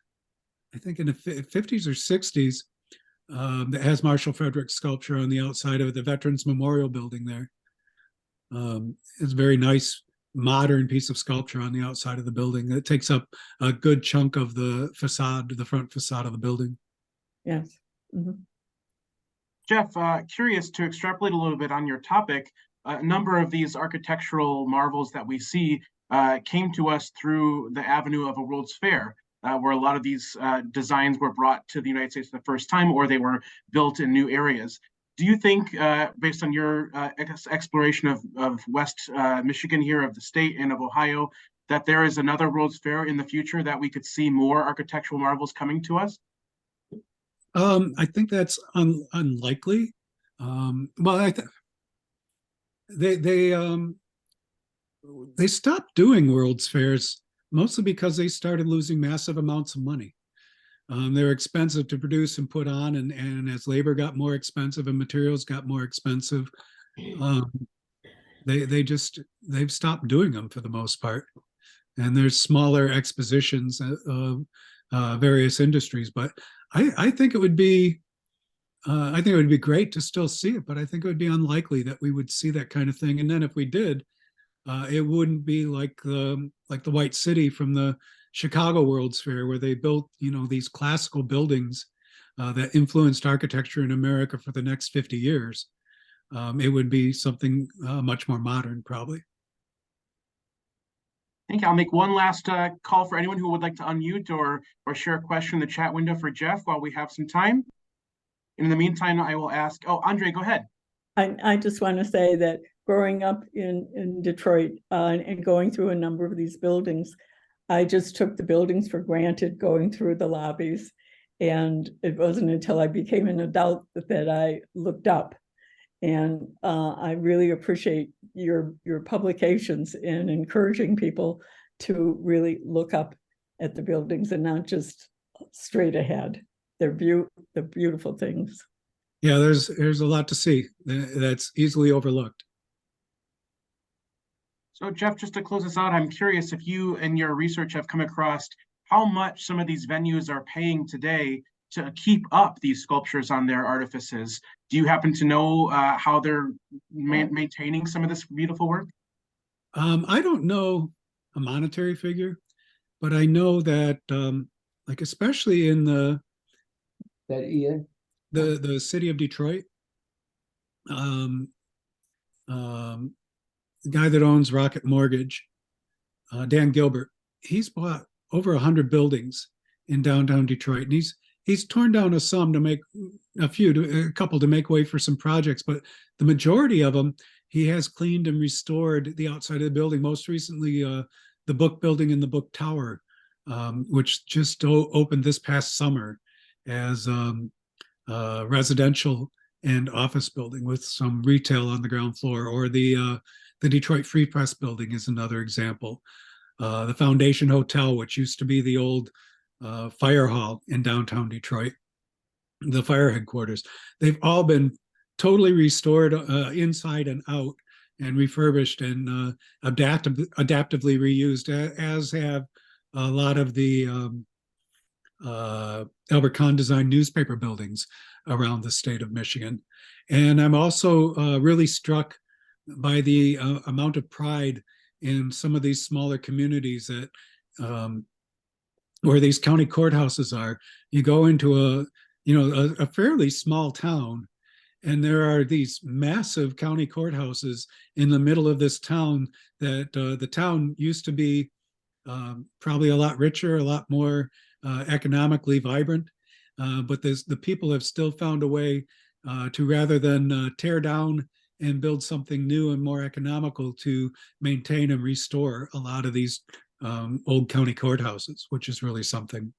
I think in the 50s or 60s, that has Marshall Frederick's sculpture on the outside of it, the Veterans Memorial Building there. It's a very nice, modern piece of sculpture on the outside of the building. It takes up a good chunk of the facade, the front facade of the building. Yes. Mhm. Jeff, curious to extrapolate a little bit on your topic. A number of these architectural marvels that we see came to us through the avenue of a World's Fair, where a lot of these designs were brought to the United States for the first time, or they were built in new areas. Do you think, based on your exploration of West Michigan here, of the state and of Ohio, that there is another World's Fair in the future that we could see more architectural marvels coming to us? I think that's unlikely. Well, they stopped doing World's Fairs mostly because they started losing massive amounts of money. They're expensive to produce and put on, and as labor got more expensive and materials got more expensive, they've stopped doing them for the most part. And there's smaller expositions of various industries, but I think it would be great to still see it, but I think it would be unlikely that we would see that kind of thing. And then if we did, it wouldn't be like the White City from the Chicago World's Fair, where they built, these classical buildings that influenced architecture in America for the next 50 years. It would be something much more modern, probably. I think I'll make one last call for anyone who would like to unmute or share a question in the chat window for Jeff while we have some time. And in the meantime, I will ask, Andre, go ahead. I just want to say that growing up in Detroit and going through a number of these buildings, I just took the buildings for granted going through the lobbies. And it wasn't until I became an adult that I looked up. And I really appreciate your publications in encouraging people to really look up at the buildings and not just straight ahead. They're beautiful things. Yeah, there's a lot to see that's easily overlooked. So Jeff, just to close us out, I'm curious if you and your research have come across how much some of these venues are paying today to keep up these sculptures on their artifices. Do you happen to know how they're maintaining some of this beautiful work? I don't know a monetary figure, but I know that like especially in the city of Detroit, the guy that owns Rocket Mortgage, Dan Gilbert, he's bought over 100 buildings in downtown Detroit, and he's torn down some to make a couple to make way for some projects, but the majority of them he has cleaned and restored the outside of the building. Most recently, the book building and the book tower, which just opened this past summer as residential and office building with some retail on the ground floor. Or the Detroit Free Press building is another example. The Foundation Hotel, which used to be the old fire hall in downtown Detroit, the fire headquarters. They've all been totally restored inside and out and refurbished and adaptively reused, as have a lot of the Albert Kahn designed newspaper buildings around the state of Michigan. And I'm also really struck by the amount of pride in some of these smaller communities that where these county courthouses are. You go into a fairly small town, and there are these massive county courthouses in the middle of this town that the town used to be probably a lot richer, a lot more economically vibrant. But the people have still found a way to, rather than tear down and build something new and more economical, to maintain and restore a lot of these old county courthouses, which is really something.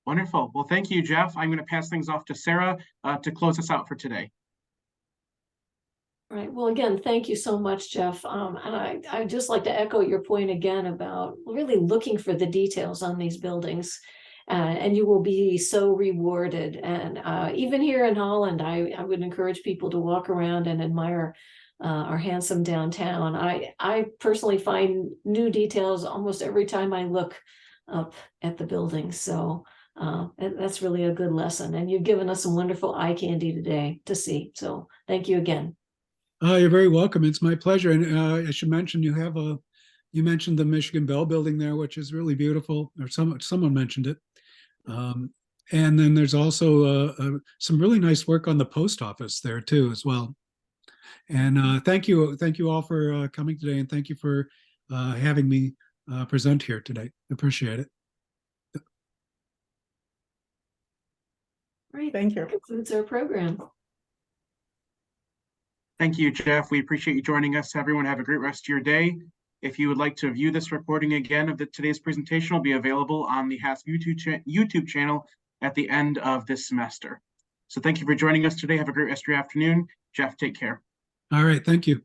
Wonderful. Well, thank you, Jeff. I'm going to pass things off to Sarah to close us out for today. All right. Well, again, thank you so much, Jeff. And I'd just like to echo your point again about really looking for the details on these buildings. And you will be so rewarded. And even here in Holland, I would encourage people to walk around and admire our handsome downtown. I personally find new details almost every time I look up at the buildings. So that's really a good lesson. And you've given us some wonderful eye candy today to see. So thank you again. You're very welcome. It's my pleasure. And I should mention, you mentioned the Michigan Bell building there, which is really beautiful, or someone mentioned it. And then there's also some really nice work on the post office there too, as well. And thank you all for coming today, and thank you for having me present here today. Appreciate it. Great. Thank you. That concludes our program. Thank you, Jeff. We appreciate you joining us. Everyone, have a great rest of your day. If you would like to view this recording again of today's presentation, will be available on the HASP YouTube channel at the end of this semester. So thank you for joining us today. Have a great rest of your afternoon. Jeff, take care. All right. Thank you.